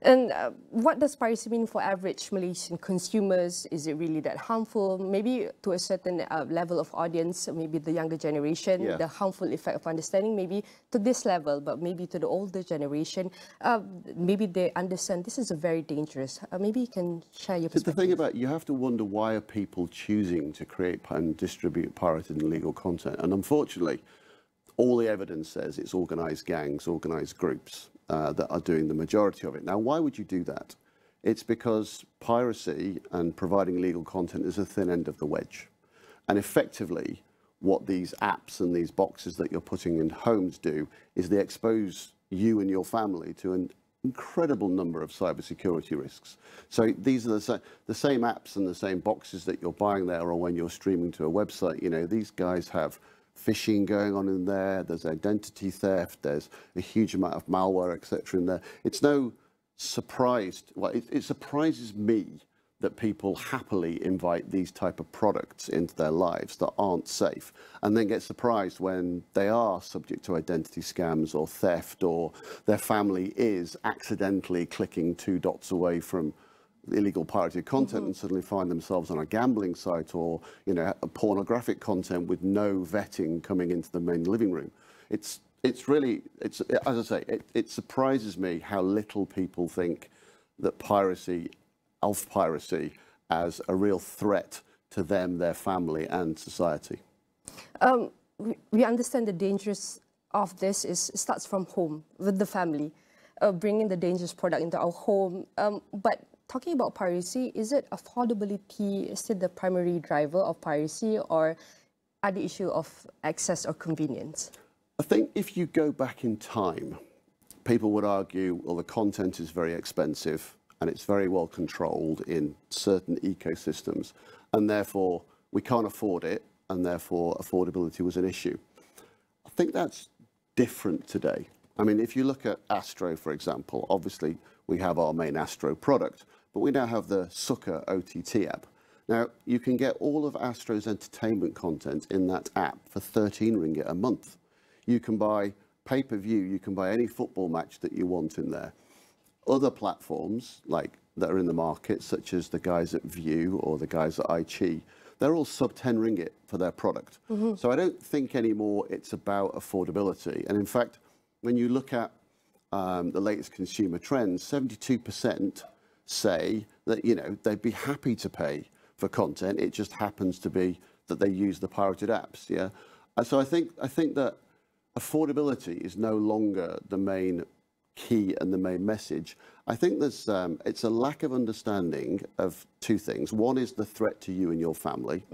A: And what does piracy mean for average Malaysian consumers? Is it really that harmful? Maybe to a certain level of audience, maybe the younger generation, the harmful effect of understanding, maybe to this level, but maybe to the older generation, maybe they understand this is a very dangerous. Maybe you can share your perspective.
J: The thing about, you have to wonder, why are people choosing to create and distribute pirated and illegal content? And unfortunately, all the evidence says it's organised gangs, organised groups that are doing the majority of it. Now, why would you do that? It's because piracy and providing illegal content is a thin end of the wedge. And effectively, what these apps and these boxes that you're putting in homes do is they expose you and your family to an incredible number of cybersecurity risks. So these are the same apps and the same boxes that you're buying there, or when you're streaming to a website, these guys have phishing going on in there, there's identity theft, there's a huge amount of malware, etc. in there. It's no surprise, well, it surprises me that people happily invite these type of products into their lives that aren't safe, and then get surprised when they are subject to identity scams or theft, or their family is accidentally clicking 2 dots away from illegal pirated content and suddenly find themselves on a gambling site, or a pornographic content with no vetting coming into the main living room. It's really, as I say, it surprises me how little people think that piracy as a real threat to them, their family and society.
A: We understand the dangers of this starts from home, with the family, bringing the dangerous product into our home, but talking about piracy, is it affordability still the primary driver of piracy, or are the issue of access or convenience?
J: I think if you go back in time, people would argue, well, the content is very expensive and it's very well controlled in certain ecosystems, and therefore we can't afford it, and therefore affordability was an issue. I think that's different today. I mean, if you look at Astro, for example, obviously we have our main Astro product, but we now have the Suka OTT app. Now, you can get all of Astro's entertainment content in that app for 13 ringgit a month. You can buy pay-per-view, you can buy any football match that you want in there. Other platforms that are in the market, such as the guys at View or the guys at iQIYI, they're all sub 10 ringgit for their product. So I don't think anymore it's about affordability. And in fact, when you look at the latest consumer trends, 72% say that they'd be happy to pay for content. It just happens to be that they use the pirated apps. And so I think that affordability is no longer the main key and the main message. I think there's it's a lack of understanding of two things. One is the threat to you and your family.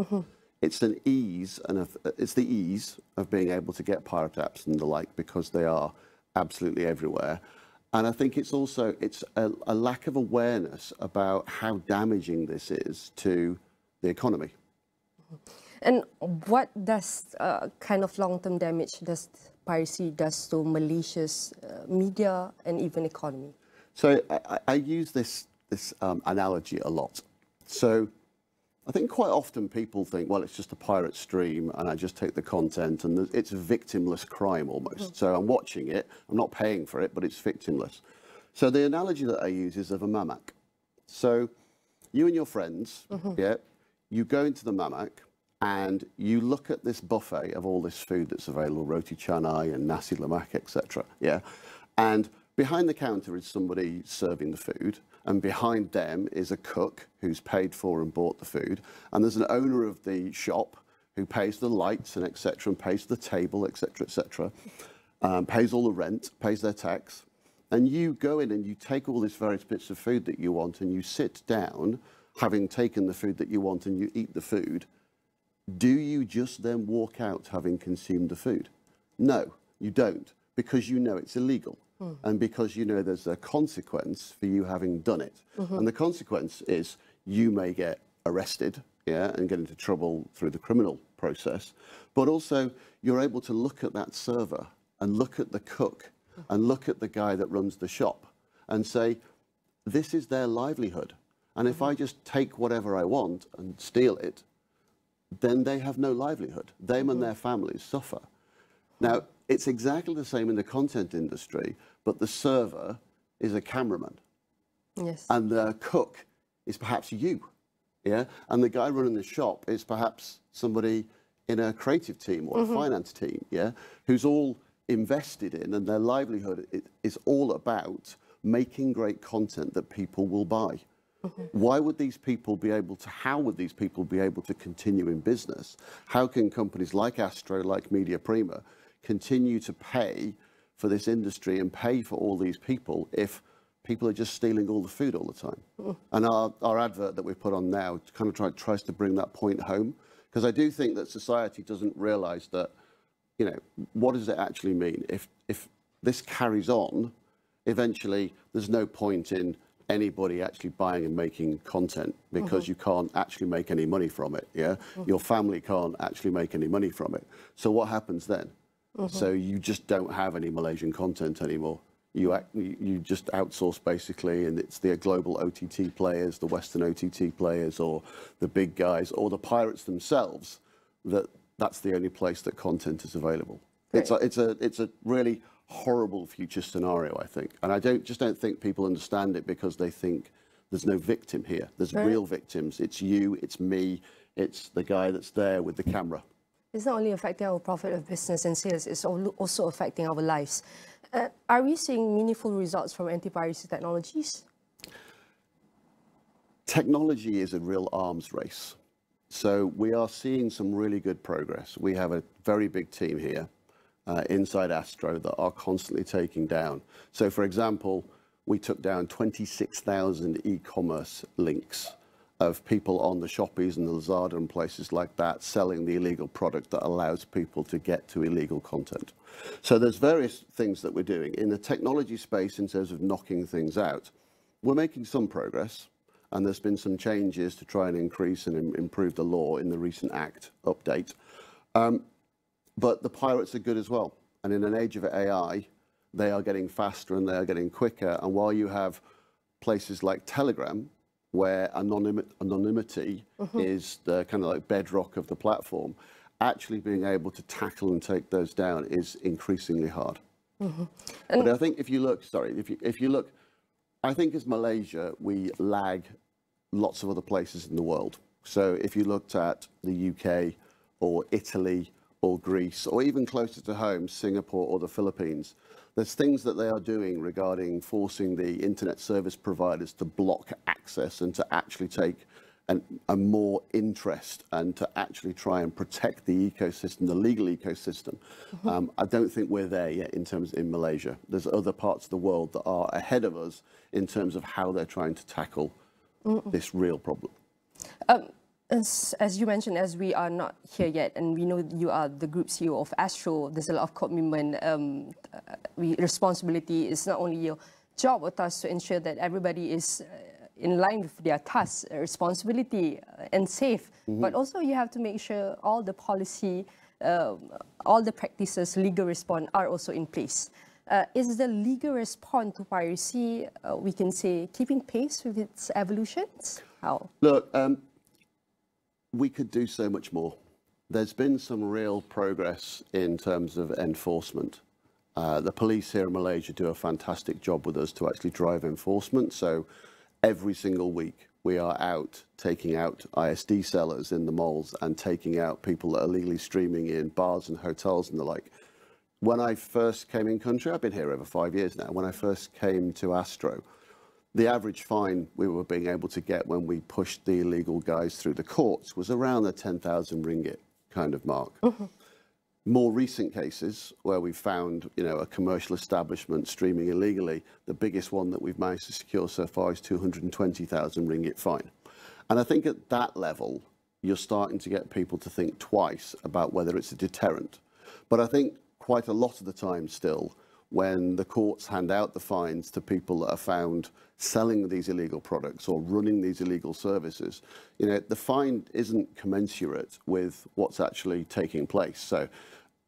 J: It's an ease, and it's the ease of being able to get pirate apps and the like, because they are absolutely everywhere. And I think it's also a lack of awareness about how damaging this is to the economy.
A: And what does kind of long-term damage does piracy does to Malaysia's media and even economy?
J: So I use this analogy a lot. So I think quite often people think, well, it's just a pirate stream and I just take the content and it's a victimless crime almost. So I'm watching it, I'm not paying for it, but it's victimless. So the analogy that I use is of a mamak. So you and your friends, yeah, you go into the mamak and you look at this buffet of all this food that's available, roti canai and nasi lemak, etc. Yeah, and behind the counter is somebody serving the food, and behind them is a cook who's paid for and bought the food, and there's an owner of the shop who pays the lights and etc. and pays the table, etc., etc., pays all the rent, pays their tax, and you go in and you take all these various bits of food that you want and you sit down, having taken the food that you want, and you eat the food. Do you just then walk out having consumed the food? No, you don't, because you know it's illegal. And because you know there's a consequence for you having done it. And the consequence is you may get arrested, yeah, and get into trouble through the criminal process. But also you're able to look at that server and look at the cook and look at the guy that runs the shop and say, this is their livelihood. And if I just take whatever I want and steal it, then they have no livelihood. Them and their families suffer. Now, it's exactly the same in the content industry, but the server is a cameraman.
A: Yes.
J: And the cook is perhaps you, yeah? And the guy running the shop is perhaps somebody in a creative team or a finance team, yeah? Who's all invested in, and their livelihood is all about making great content that people will buy. Why would these people be able to, how would these people be able to continue in business? How can companies like Astro, like Media Prima, continue to pay for this industry and pay for all these people if people are just stealing all the food all the time? And our advert that we've put on now kind of tries to bring that point home, because I do think that society doesn't realise that, you know, what does it actually mean? If this carries on, eventually there's no point in anybody actually buying and making content, because you can't actually make any money from it, yeah? Your family can't actually make any money from it. So what happens then? So you just don't have any Malaysian content anymore. You just outsource basically, and it's the global OTT players, the Western OTT players, or the big guys, or the pirates themselves, that's the only place that content is available. It's a really horrible future scenario, I think, and I just don't think people understand it, because they think there's no victim here. There's real victims. It's you, it's me, it's the guy that's there with the camera.
A: It's not only affecting our profit of business and sales, it's also affecting our lives. Are we seeing meaningful results from anti-piracy technologies?
J: Technology is a real arms race. So we are seeing some really good progress. We have a very big team here inside Astro that are constantly taking down. So for example, we took down 26,000 e-commerce links of people on the Shoppies and the Lazada and places like that selling the illegal product that allows people to get to illegal content. So there's various things that we're doing. In the technology space, in terms of knocking things out, we're making some progress, and there's been some changes to try and increase and improve the law in the recent Act update. But the pirates are good as well. And in an age of AI, they are getting faster and they are getting quicker. And while you have places like Telegram, where anonymity is the kind of like bedrock of the platform, actually being able to tackle and take those down is increasingly hard. But I think if you look, if you look, I think as Malaysia, we lag lots of other places in the world. So if you looked at the UK or Italy or Greece, or even closer to home, Singapore or the Philippines, there's things that they are doing regarding forcing the internet service providers to block access and to actually take and more interest and to actually try and protect the ecosystem, the legal ecosystem. I don't think we're there yet in terms in Malaysia. There's other parts of the world that are ahead of us in terms of how they're trying to tackle this real problem.
A: As you mentioned, as we are not here yet, and we know you are the group CEO of Astro, there's a lot of commitment. Responsibility is not only your job or task to ensure that everybody is in line with their tasks, responsibility, and safe, but also you have to make sure all the policy, all the practices, legal response are also in place. Is the legal response to piracy, we can say, keeping pace with its evolutions? How?
J: Look, we could do so much more. There's been some real progress in terms of enforcement. The police here in Malaysia do a fantastic job with us to actually drive enforcement. So every single week we are out taking out ISD sellers in the malls and taking out people that are illegally streaming in bars and hotels and the like. When I first came in country, I've been here over 5 years now, when I first came to Astro, the average fine we were being able to get when we pushed the illegal guys through the courts was around the 10,000 ringgit kind of mark. More recent cases where we found, a commercial establishment streaming illegally, the biggest one that we've managed to secure so far is 220,000 ringgit fine. And I think at that level, you're starting to get people to think twice about whether it's a deterrent. But I think quite a lot of the time still, when the courts hand out the fines to people that are found selling these illegal products or running these illegal services, the fine isn't commensurate with what's actually taking place. So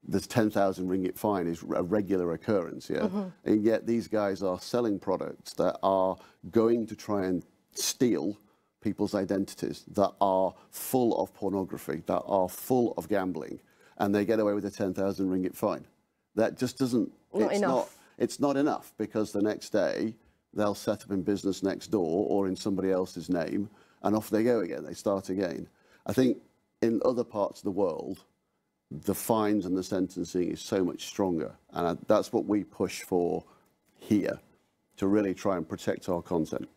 J: this 10,000 ringgit fine is a regular occurrence, and yet these guys are selling products that are going to try and steal people's identities, that are full of pornography, that are full of gambling, and they get away with a 10,000 ringgit fine. That just doesn't, it's not enough, because the next day they'll set up in business next door or in somebody else's name, and off they go again, they start again. I think in other parts of the world, the fines and the sentencing is so much stronger, and that's what we push for here, to really try and protect our content.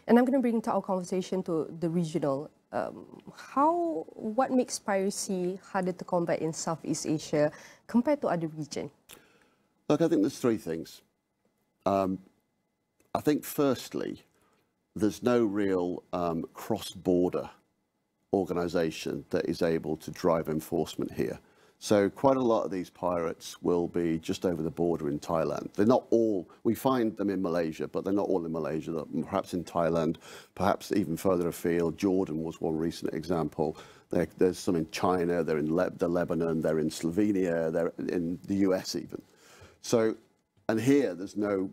A: And I'm going to bring into our conversation to the regional. What makes piracy harder to combat in Southeast Asia compared to other regions?
J: Look, I think there's three things. I think firstly, there's no real cross-border organisation that is able to drive enforcement here. So quite a lot of these pirates will be just over the border in Thailand. They're not all, we find them in Malaysia, but they're not all in Malaysia. They're perhaps in Thailand, perhaps even further afield. Jordan was one recent example. There's some in China, they're in Lebanon, they're in Slovenia, they're in the US even. So, and here there's no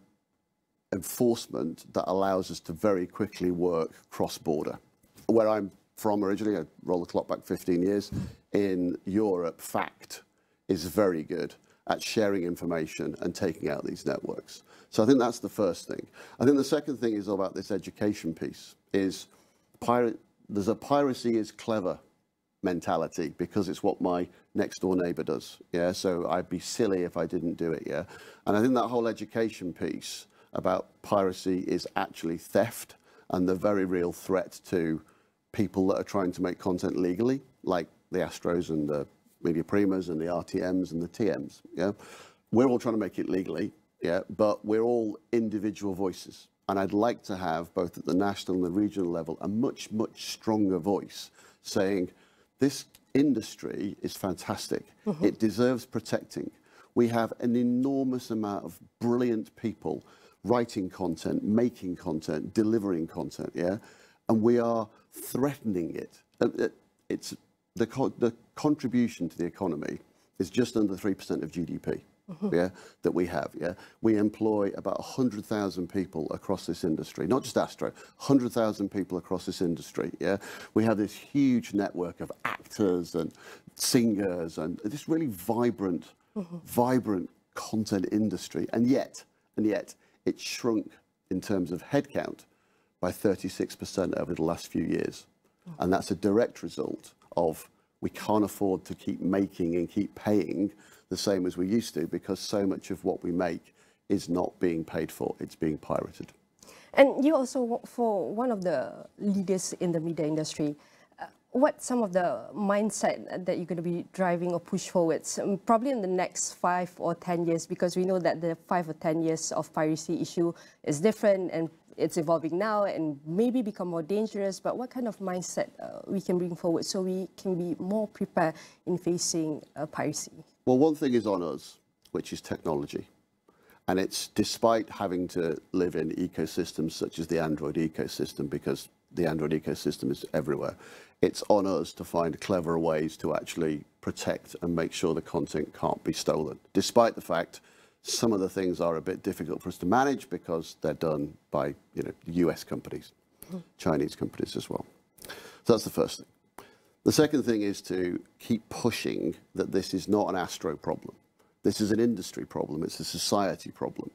J: enforcement that allows us to very quickly work cross-border. Where I'm from originally, I roll the clock back 15 years, in Europe, FACT is very good at sharing information and taking out these networks. So I think that's the first thing. I think the second thing is all about this education piece, is there's a piracy is clever mentality because it's what my next door neighbor does. So I'd be silly if I didn't do it. And I think that whole education piece about piracy is actually theft and the very real threat to people that are trying to make content legally, like the Astros and the Media Primas and the RTMs and the TMs. We're all trying to make it legally, but we're all individual voices. And I'd like to have, both at the national and the regional level, a much, much stronger voice saying, this industry is fantastic. It deserves protecting. We have an enormous amount of brilliant people writing content, making content, delivering content, and we are threatening it. It's the contribution to the economy is just under 3% of GDP, that we have, We employ about 100,000 people across this industry, not just Astro, 100,000 people across this industry, We have this huge network of actors and singers and this really vibrant content industry, and yet it shrunk in terms of headcount by 36% over the last few years. And that's a direct result of we can't afford to keep making and keep paying the same as we used to, because so much of what we make is not being paid for, it's being pirated.
A: And you also work for one of the leaders in the media industry. What some of the mindset that you're going to be driving or push forwards, probably in the next 5 or 10 years, because we know that the 5 or 10 years of piracy issue is different and it's evolving now and maybe become more dangerous. But what kind of mindset we can bring forward so we can be more prepared in facing piracy?
J: Well, one thing is on us, which is technology. And it's despite having to live in ecosystems such as the Android ecosystem, because the Android ecosystem is everywhere, it's on us to find clever ways to actually protect and make sure the content can't be stolen. Despite the fact some of the things are a bit difficult for us to manage because they're done by, US companies, Chinese companies as well. So that's the first thing. The second thing is to keep pushing that this is not an Astro problem. This is an industry problem. It's a society problem.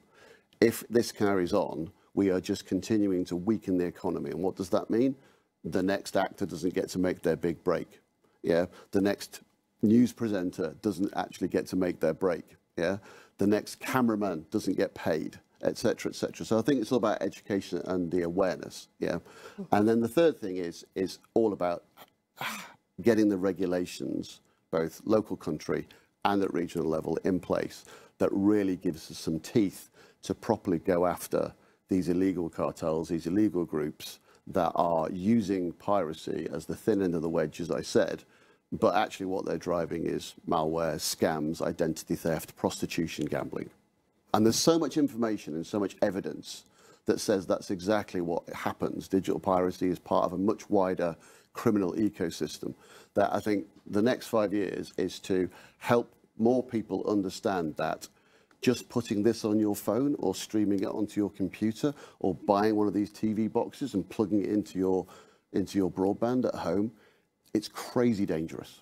J: If this carries on, we are just continuing to weaken the economy. And what does that mean? The next actor doesn't get to make their big break. Yeah. The next news presenter doesn't actually get to make their break. Yeah. The next cameraman doesn't get paid, etc., etc. So I think it's all about education and the awareness. Yeah. And then the third thing is all about getting the regulations, both local country and at regional level, in place that really gives us some teeth to properly go after these illegal cartels, these illegal groups that are using piracy as the thin end of the wedge, as I said, but actually what they're driving is malware, scams, identity theft, prostitution, gambling. And there's so much information and so much evidence that says that's exactly what happens. Digital piracy is part of a much wider criminal ecosystem that I think the next 5 years is to help more people understand that just putting this on your phone or streaming it onto your computer or buying one of these TV boxes and plugging it into your broadband at home, it's crazy dangerous.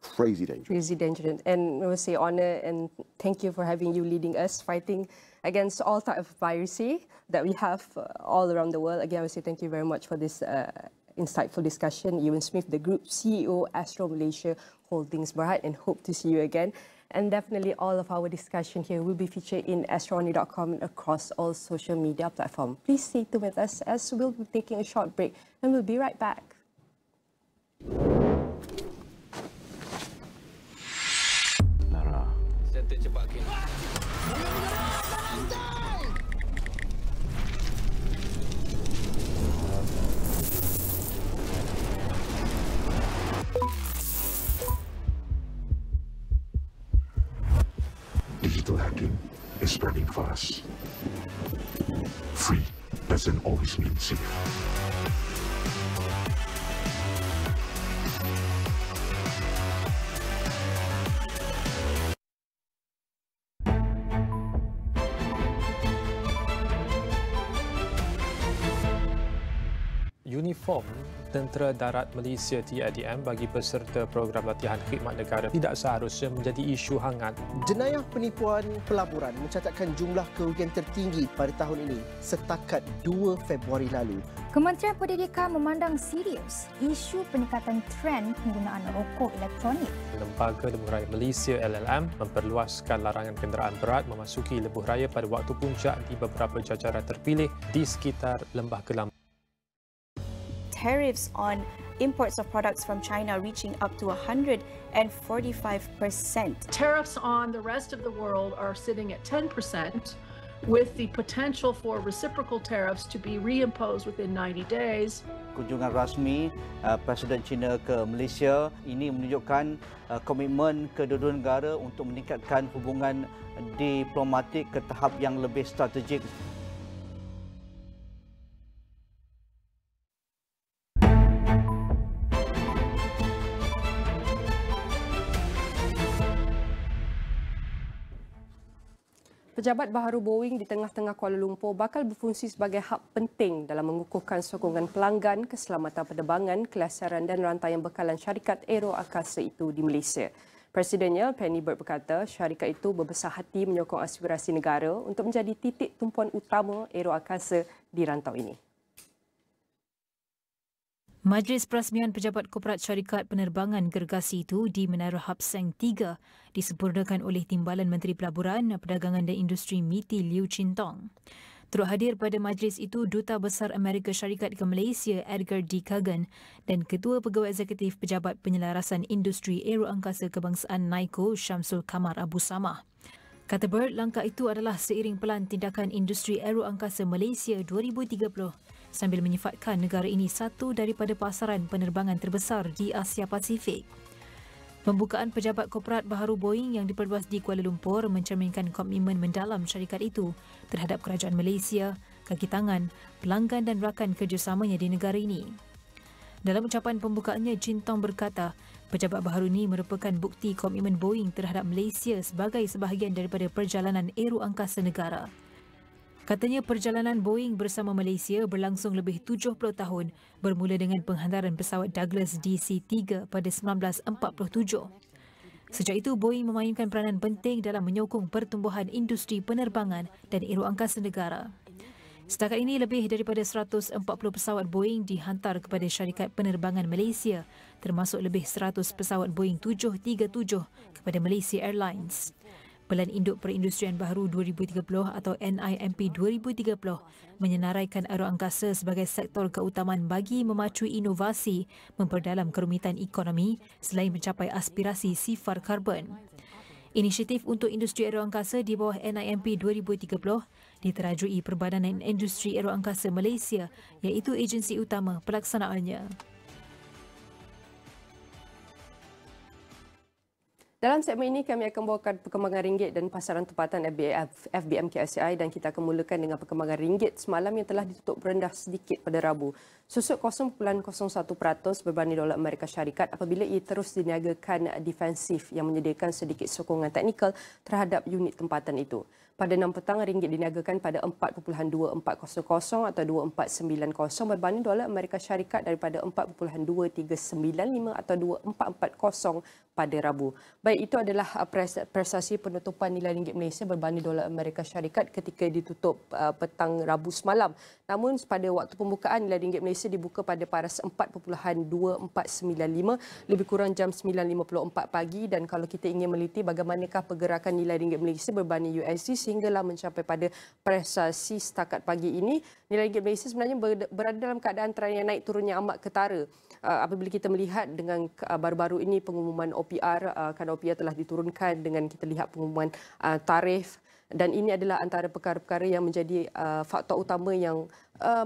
J: Crazy dangerous.
A: Crazy dangerous. And I would say honor and thank you for having you leading us, fighting against all type of piracy that we have all around the world. Again, I would say thank you very much for this insightful discussion. Ewan Smith, the Group CEO, Astro Malaysia Holdings Berhad, and hope to see you again. And definitely all of our discussion here will be featured in AstroAwani.com and across all social media platforms. Please stay tuned with us as we'll be taking a short break and we'll be right back.
K: Nara.
I: Digital hacking is spreading fast. Free doesn't always mean safe.
L: Uniform Tentera Darat Malaysia TADM bagi peserta program latihan khidmat negara tidak seharusnya menjadi isu hangat.
H: Jenayah penipuan pelaburan mencatatkan jumlah kerugian tertinggi pada tahun ini setakat 2 Februari lalu.
M: Kementerian Pendidikan memandang serius isu peningkatan trend penggunaan rokok elektronik.
L: Lembaga Lebuh Raya Malaysia LLM memperluaskan larangan kenderaan berat memasuki lebuh raya pada waktu puncak di beberapa jajaran terpilih di sekitar Lembah Kelam.
N: Tariffs on imports of products from China reaching up to 145%.
O: Tariffs on the rest of the world are sitting at 10%, with the potential for reciprocal tariffs to be reimposed within 90 days.
P: Kunjungan rasmi Presiden China ke Malaysia ini menunjukkan komitmen kedua-dua negara untuk meningkatkan hubungan diplomatik ke tahap yang lebih strategik.
A: Pejabat baharu Boeing di tengah-tengah Kuala Lumpur bakal berfungsi sebagai hub penting dalam mengukuhkan sokongan pelanggan, keselamatan penerbangan, kelasaran dan rantaian bekalan syarikat aero angkasa itu di Malaysia. Presidennya, Penny Bird berkata syarikat itu berbesar hati menyokong aspirasi negara untuk menjadi titik tumpuan utama aero angkasa di rantau ini.
Q: Majlis Perasmian Pejabat Korporat Syarikat Penerbangan Gergasi itu di Menara LANGSUNG 3 disempurnakan oleh Timbalan Menteri Pelaburan, Perdagangan dan Industri MITI Liu Chintong. Turut hadir pada majlis itu Duta Besar Amerika Syarikat ke Malaysia Edgar D. Kagan dan Ketua Pegawai Eksekutif Pejabat Penyelarasan Industri Aeroangkasa Kebangsaan NAICO Syamsul Kamar Abu Samah. Kata Bird, langkah itu adalah seiring pelan tindakan industri aeroangkasa Malaysia 2030 sambil menyifatkan negara ini satu daripada pasaran penerbangan terbesar di Asia Pasifik. Pembukaan pejabat korporat baharu Boeing yang diperluas di Kuala Lumpur mencerminkan komitmen mendalam syarikat itu terhadap kerajaan Malaysia, kaki tangan, pelanggan dan rakan kerjasamanya di negara ini. Dalam ucapan pembukaannya, Jin Tong berkata, pejabat baharu ini merupakan bukti komitmen Boeing terhadap Malaysia sebagai sebahagian daripada perjalanan aeroangkasa negara. Katanya perjalanan Boeing bersama Malaysia berlangsung lebih 70 tahun bermula dengan penghantaran pesawat Douglas DC-3 pada 1947. Sejak itu, Boeing memainkan peranan penting dalam menyokong pertumbuhan industri penerbangan dan aeroangkasa negara. Setakat ini, lebih daripada 140 pesawat Boeing dihantar kepada syarikat penerbangan Malaysia, termasuk lebih 100 pesawat Boeing 737 kepada Malaysia Airlines. Pelan Induk Perindustrian Baharu 2030 atau NIMP 2030 menyenaraikan aeroangkasa sebagai sektor keutamaan bagi memacu inovasi, memperdalam kerumitan ekonomi selain mencapai aspirasi sifar karbon. Inisiatif untuk industri aeroangkasa di bawah NIMP 2030 diterajui Perbadanan Industri Aeroangkasa Malaysia iaitu agensi utama pelaksanaannya.
A: Dalam segmen ini kami akan bawakan perkembangan ringgit dan pasaran tempatan FBM KSCI dan kita akan mulakan dengan perkembangan ringgit semalam yang telah ditutup rendah sedikit pada Rabu. Susut 0.01% berbanding dolar Amerika Syarikat apabila ia terus diniagakan defensif yang menyediakan sedikit sokongan teknikal terhadap unit tempatan itu. Pada 6 petang, ringgit diniagakan pada 4.2400 atau 2490 berbanding dolar Amerika Syarikat daripada 4.2395 atau 2440 pada Rabu. Baik, itu adalah prestasi penutupan nilai ringgit Malaysia berbanding dolar Amerika Syarikat ketika ditutup petang Rabu semalam. Namun pada waktu pembukaan nilai ringgit Malaysia dibuka pada paras 4.2495 lebih kurang jam 9.54 pagi dan kalau kita ingin meliti bagaimanakah pergerakan nilai ringgit Malaysia berbanding USD sehinggalah mencapai pada prestasi setakat pagi ini, nilai ringgit Malaysia sebenarnya berada dalam keadaan tren yang naik turunnya amat ketara. Apabila kita melihat dengan baru-baru ini pengumuman OPR, kadar OPR telah diturunkan dengan kita lihat pengumuman tarif dan ini adalah antara perkara-perkara yang menjadi faktor utama yang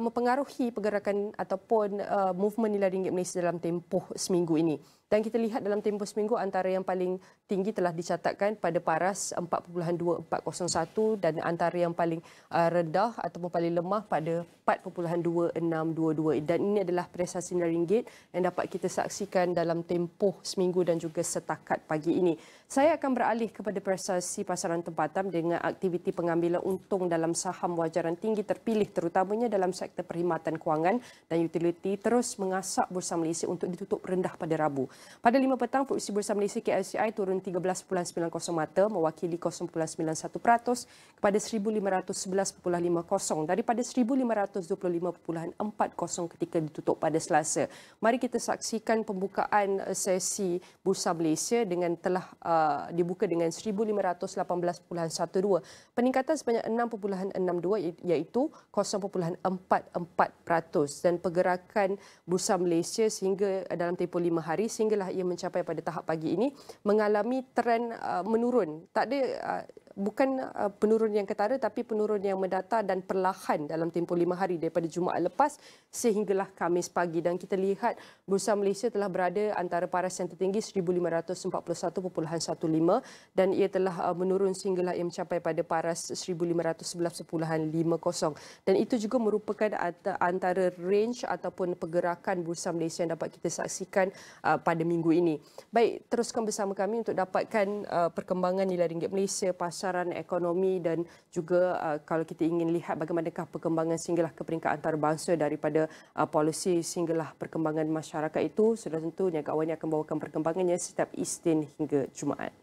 A: mempengaruhi pergerakan ataupun movement nilai ringgit Malaysia dalam tempoh seminggu ini. Dan kita lihat dalam tempoh seminggu antara yang paling tinggi telah dicatatkan pada paras 4.2401 dan antara yang paling rendah ataupun paling lemah pada 4.2622 dan ini adalah prestasi nilai ringgit yang dapat kita saksikan dalam tempoh seminggu dan juga setakat pagi ini. Saya akan beralih kepada prestasi pasaran tempatan dengan aktiviti pengambilan untung dalam saham wajaran tinggi terpilih terutamanya dalam sektor perkhidmatan kewangan dan utiliti terus mengasak Bursa Malaysia untuk ditutup rendah pada Rabu. Pada 5 petang, produksi Bursa Malaysia KSCI turun 13.90 mata mewakili 0.91% kepada 1,511.50 daripada 1,525.40 ketika ditutup pada Selasa. Mari kita saksikan pembukaan sesi Bursa Malaysia dengan telah dibuka dengan 1,518.12. Peningkatan sebanyak 6.62 iaitu 0.44% dan pergerakan Bursa Malaysia sehingga dalam tempoh 5 hari sehinggalah ia mencapai pada tahap pagi ini mengalami trend menurun. Tak ada bukan penurun yang ketara tapi penurun yang mendatar dan perlahan dalam tempoh 5 hari daripada Jumaat lepas sehinggalah Khamis pagi dan kita lihat Bursa Malaysia telah berada antara paras yang tertinggi 1,541.15 dan ia telah menurun sehinggalah ia mencapai pada paras 1,511.50 dan itu juga merupakan antara range ataupun pergerakan Bursa Malaysia yang dapat kita saksikan pada minggu ini. Baik, teruskan bersama kami untuk dapatkan perkembangan nilai ringgit Malaysia, pasaran ekonomi dan juga kalau kita ingin lihat bagaimanakah perkembangan sehinggalah ke peringkat antarabangsa daripada polisi sehinggalah perkembangan masyarakat itu, sudah tentu Niaga Awani akan bawakan perkembangannya setiap Isnin hingga Jumaat.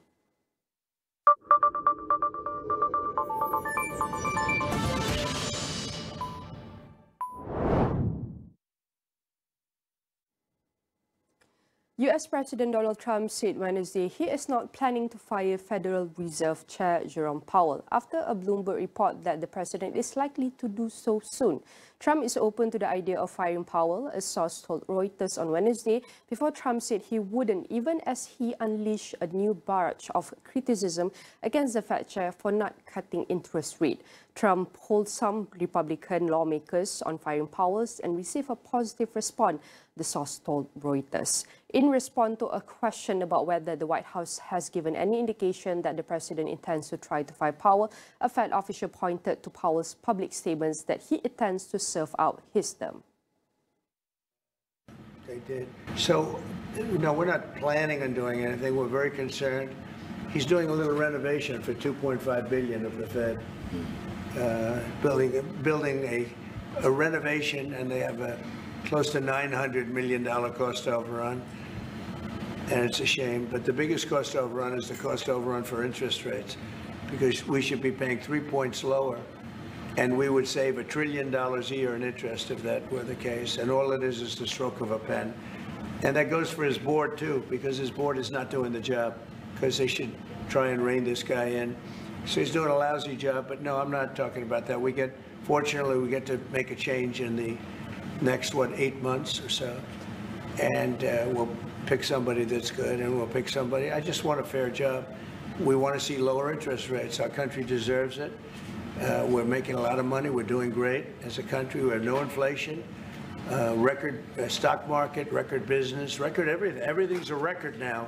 A: US President Donald Trump said Wednesday he is not planning to fire Federal Reserve Chair Jerome Powell after a Bloomberg report that the president is likely to do so soon. Trump is open to the idea of firing Powell, a source told Reuters on Wednesday, before Trump said he wouldn't, even as he unleashed a new barrage of criticism against the Fed chair for not cutting interest rate. Trump polled some Republican lawmakers on firing Powell and received a positive response, the source told Reuters. In response to a question about whether the White House has given any indication that the president intends to try to fire Powell, a Fed official pointed to Powell's public statements that he intends to serve out his term.
R: They did. So, no, we're not planning on doing anything. We're very concerned. He's doing a little renovation for $2.5 billion of the Fed, building a renovation, and they have a close to $900 million cost overrun, and it's a shame. But the biggest cost overrun is the cost overrun for interest rates, because we should be paying 3 points lower, and we would save $1 trillion a year in interest if that were the case. And all it is the stroke of a pen. And that goes for his board too, because his board is not doing the job, because they should try and rein this guy in. So he's doing a lousy job, but no, I'm not talking about that. Fortunately, we get to make a change in the next, 8 months or so. And we'll pick somebody that's good, and we'll pick somebody. I just want a fair job. We want to see lower interest rates. Our country deserves it. We're making a lot of money. We're doing great as a country. We have no inflation, record stock market, record business, record everything. Everything's a record now.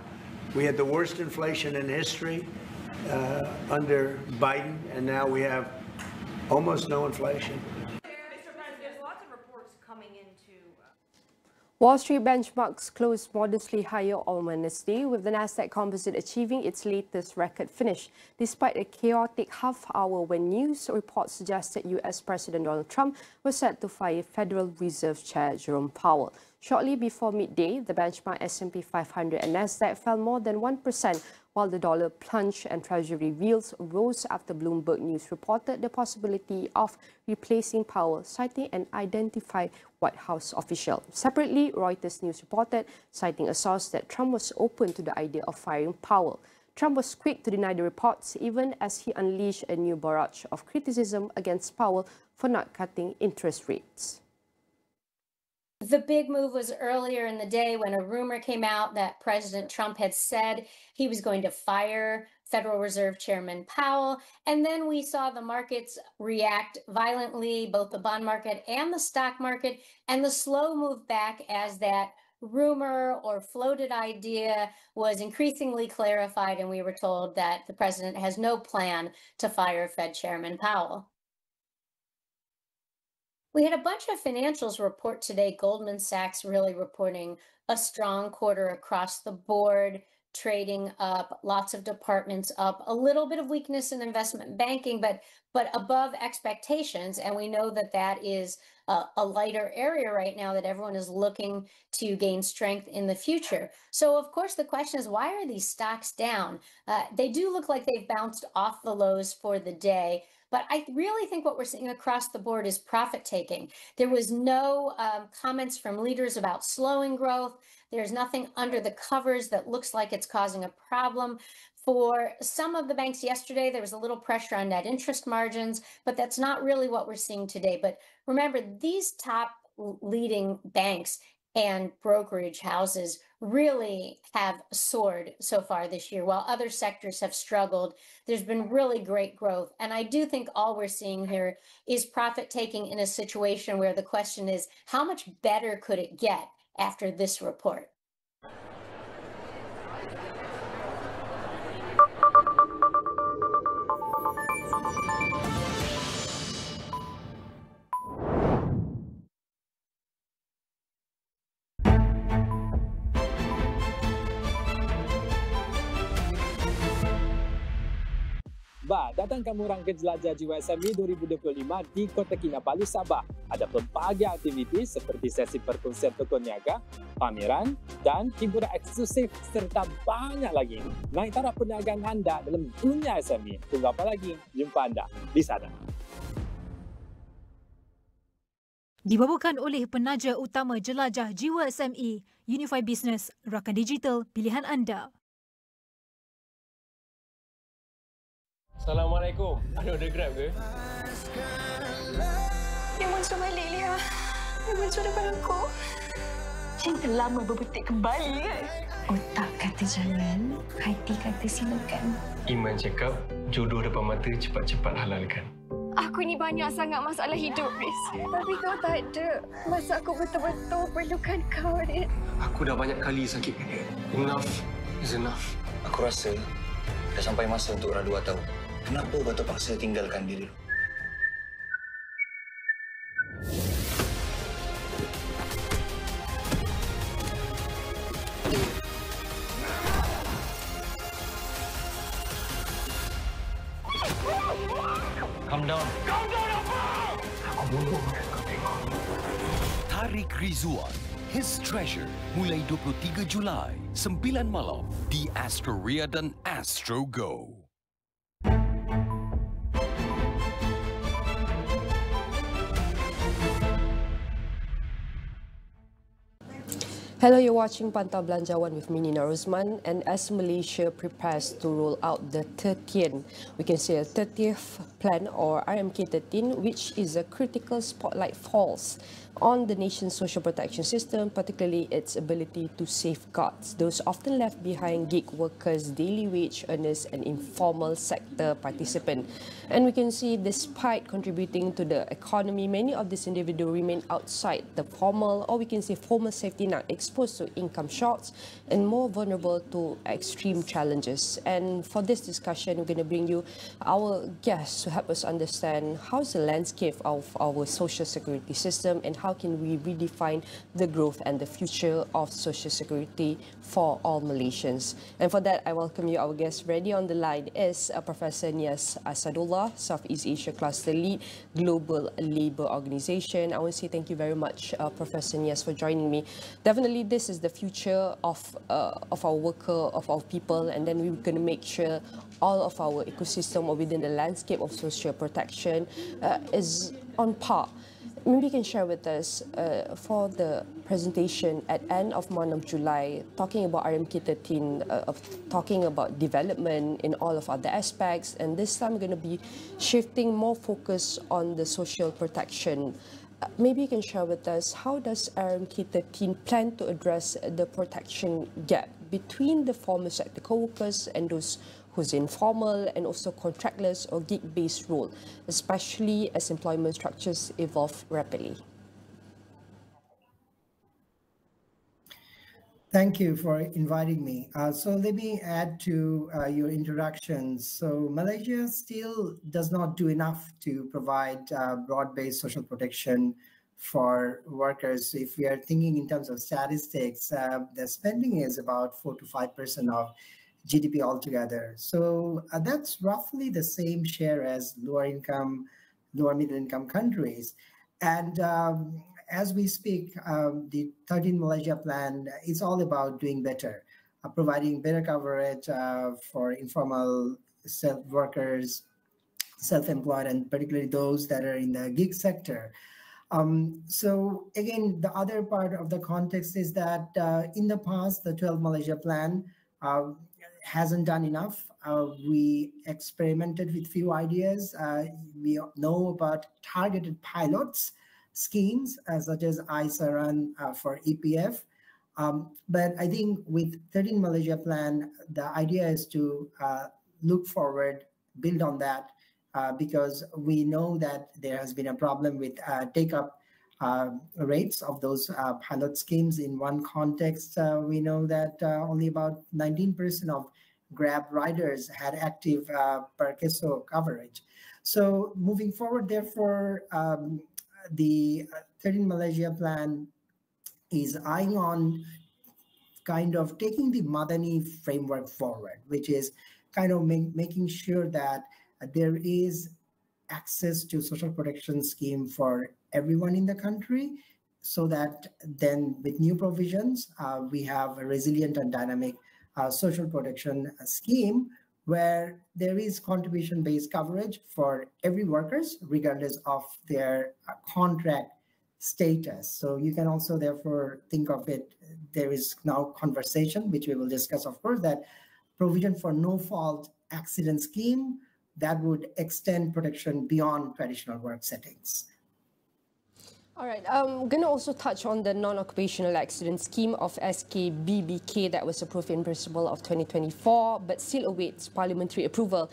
R: We had the worst inflation in history under Biden, and now we have almost no inflation.
A: Wall Street benchmarks closed modestly higher on Wednesday, with the Nasdaq Composite achieving its latest record finish, despite a chaotic half-hour when news reports suggested US President Donald Trump was set to fire Federal Reserve Chair Jerome Powell. Shortly before midday, the benchmark S&P 500 and Nasdaq fell more than 1%, while the dollar plunged and Treasury yields rose after Bloomberg News reported the possibility of replacing Powell, citing an identified White House official. Separately, Reuters News reported, citing a source, that Trump was open to the idea of firing Powell. Trump was quick to deny the reports, even as he unleashed a new barrage of criticism against Powell for not cutting interest rates.
S: The big move was earlier in the day when a rumor came out that President Trump had said he was going to fire Federal Reserve Chairman Powell. And then we saw the markets react violently, both the bond market and the stock market, and the slow move back as that rumor or floated idea was increasingly clarified, and we were told that the president has no plan to fire Fed Chairman Powell. We had a bunch of financials report today. Goldman Sachs really reporting a strong quarter across the board, trading up, lots of departments up, a little bit of weakness in investment banking, but above expectations. And we know that that is a lighter area right now, that everyone is looking to gain strength in the future. So, of course, the question is, why are these stocks down? They do look like they've bounced off the lows for the day. But I really think what we're seeing across the board is profit taking. There was no comments from leaders about slowing growth. There's nothing under the covers that looks like it's causing a problem. For some of the banks yesterday, there was a little pressure on net interest margins, but that's not really what we're seeing today. But remember, these top leading banks and brokerage houses really have soared so far this year, while other sectors have struggled. There's been really great growth. And I do think all we're seeing here is profit taking in a situation where the question is, how much better could it get after this report?
T: Datang kamu orang ke jelajah JYSME 2025 di Kota Kinabalu, Sabah. Ada pelbagai aktiviti seperti sesi perkongsian tokoh niaga, pameran dan hiburan eksklusif serta banyak lagi. Naik taraf perniagaan anda dalam dunia SME. Tunggu apa lagi? Jumpa anda di sana.
Q: Dibawakan oleh penaja utama jelajah jiwa SME, Unify Business, rakan digital pilihan anda.
U: Assalamualaikum. Ada order Grab ke?
V: Memang sudah balik, Lia. Memang sudah depan aku. Cinta lama berbutik kembali, kan? Otak kata jangan, hati kata silakan.
U: Iman cakap, jodoh depan mata cepat-cepat halalkan.
V: Aku ni banyak sangat masalah hidup, Riz. Tapi kau tak ada. Masa aku betul-betul perlukan kau, Riz.
U: Aku dah banyak kali sakitkan dia. Enough is enough.
W: Aku rasa dah sampai masa untuk radu atau. Kenapa kau terpaksa tinggalkan diri lu?
U: Calm down. Calm down apa? Aku bunuh kau tengok.
X: Tarik Rizwan, His Treasure, mulai 23 Julai, 9 malam di Astro dan Astro Go.
A: Hello, you're watching Pantau Belanjawan with me, Nina Rozman, and as Malaysia prepares to roll out the 13th, we can say a 30th plan or RMK13, which is a critical spotlight falls on the nation's social protection system, particularly its ability to safeguard those often left behind gig workers, daily wage earners and informal sector participants. And we can see despite contributing to the economy, many of these individuals remain outside the formal, or we can say formal safety net, exposed to income shocks and more vulnerable to extreme challenges. And for this discussion, we're going to bring you our guests to help us understand how's the landscape of our social security system and how can we redefine the growth and the future of social security for all Malaysians. And for that, I welcome you. Our guest ready on the line is Professor Nias Asadullah, Southeast Asia Cluster Lead, Global Labour Organization. I want to say thank you very much, Professor Nias, for joining me. Definitely, this is the future of our worker, of our people, and then we're going to make sure all of our ecosystem or within the landscape of social protection is on par. Maybe you can share with us for the presentation at end of month of July, talking about RMK13, talking about development in all of other aspects, and this time we're going to be shifting more focus on the social protection. Maybe you can share with us, how does RMK13 plan to address the protection gap between the formal sector co-workers and those who's informal and also contractless or gig-based role, especially as employment structures evolve rapidly?
Y: Thank you for inviting me. So let me add to your introduction. So Malaysia still does not do enough to provide broad-based social protection for workers. If we are thinking in terms of statistics, the spending is about 4 to 5% of GDP altogether. So that's roughly the same share as lower income, lower middle income countries. And as we speak, the 13 Malaysia plan is all about doing better, providing better coverage for informal workers, self-employed, and particularly those that are in the gig sector. So again, the other part of the context is that in the past, the 12 Malaysia plan hasn't done enough. We experimented with few ideas. We know about targeted pilots schemes such as ISA run for EPF. But I think with 13 Malaysia plan, the idea is to look forward, build on that, because we know that there has been a problem with take-up rates of those pilot schemes. In one context, we know that only about 19% of Grab riders had active per queso coverage. So moving forward, therefore, the 13 Malaysia plan is eyeing on kind of taking the Madani framework forward, which is kind of making sure that there is access to social protection scheme for everyone in the country, so that then with new provisions, we have a resilient and dynamic social protection scheme where there is contribution-based coverage for every workers, regardless of their contract status. So you can also therefore think of it, there is now conversation, which we will discuss, of course, that provision for no-fault accident scheme that would extend protection beyond traditional work settings.
A: All right, I'm going to also touch on the non-occupational accident scheme of SKBBK that was approved in principle of 2024, but still awaits parliamentary approval.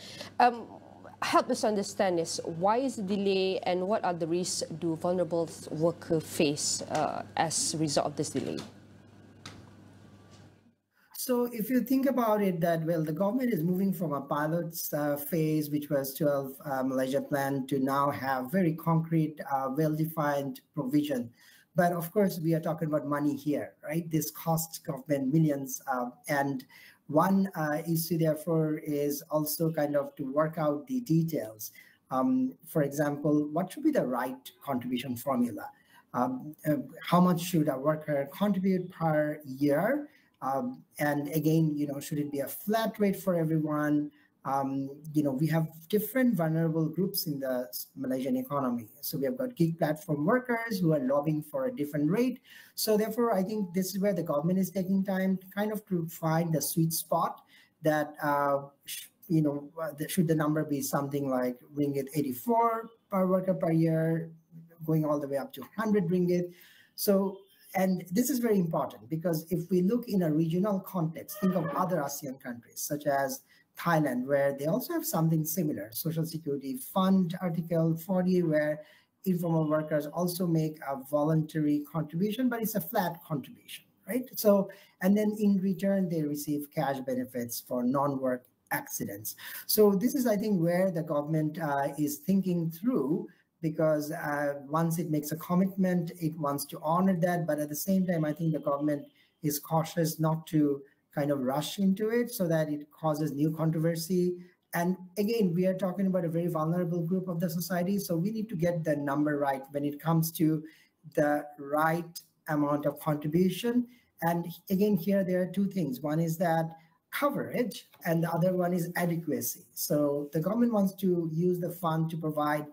A: Help us understand this. Why is the delay and what are the risks do vulnerable workers face as a result of this delay?
Y: So if you think about it that, well, the government is moving from a pilot phase, which was 12 Malaysia plan, to now have very concrete, well-defined provision. But of course, we are talking about money here, right? This costs government millions. And one issue, therefore, is also kind of to work out the details. For example, what should be the right contribution formula? How much should a worker contribute per year? And again, should it be a flat rate for everyone? We have different vulnerable groups in the Malaysian economy. So we have got gig platform workers who are lobbying for a different rate. So therefore, I think this is where the government is taking time kind of to find the sweet spot that, should the number be something like ringgit 84 per worker per year, going all the way up to 100 ringgit. So, and this is very important because if we look in a regional context, think of other ASEAN countries such as Thailand, where they also have something similar, Social Security Fund Article 40, where informal workers also make a voluntary contribution, but it's a flat contribution, right? So, and then in return, they receive cash benefits for non-work accidents. So this is, I think, where the government is thinking through, because once it makes a commitment, it wants to honor that. But at the same time, I think the government is cautious not to kind of rush into it so that it causes new controversy. And again, we are talking about a very vulnerable group of the society. So we need to get the number right when it comes to the right amount of contribution. And again, here there are two things. One is that coverage and the other one is adequacy. So the government wants to use the fund to provide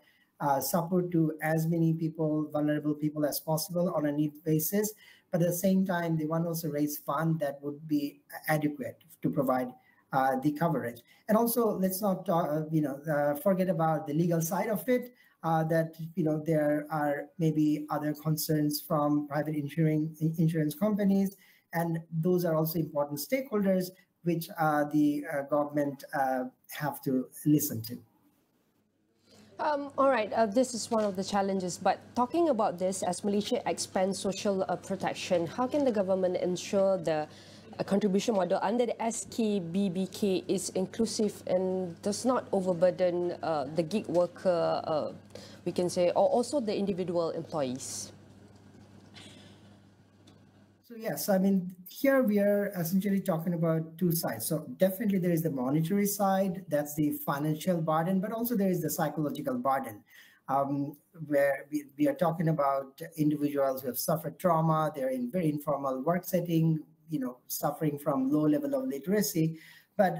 Y: support to as many people, vulnerable people as possible on a need basis. But at the same time, they want to also raise funds that would be adequate to provide the coverage. And also, let's not forget about the legal side of it, that there are maybe other concerns from private insurance companies, and those are also important stakeholders which the government have to listen to.
A: All right, this is one of the challenges, but talking about this, as Malaysia expands social protection, how can the government ensure the contribution model under the SKBBK is inclusive and does not overburden the gig worker, we can say, or also the individual employees?
Y: So yes, I mean, here we are essentially talking about two sides. So definitely there is the monetary side, that's the financial burden, but also there is the psychological burden, where we are talking about individuals who have suffered trauma, they're in very informal work setting, suffering from low level of literacy. But,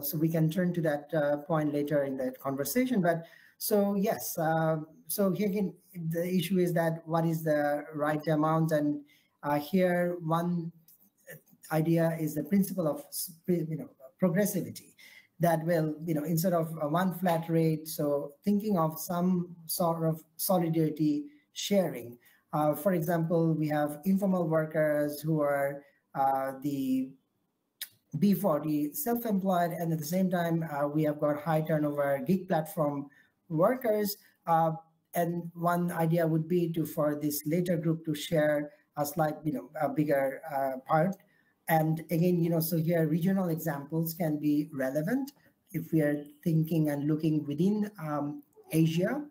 Y: so we can turn to that point later in the conversation. But so yes, so here again, the issue is that what is the right amount? And here one idea is the principle of progressivity, that will instead of one flat rate, so thinking of some sort of solidarity sharing. For example, we have informal workers who are the B40 self-employed, and at the same time we have got high turnover gig platform workers. And one idea would be for this later group to share a slight, a bigger part. And again, so here regional examples can be relevant if we are thinking and looking within Asia.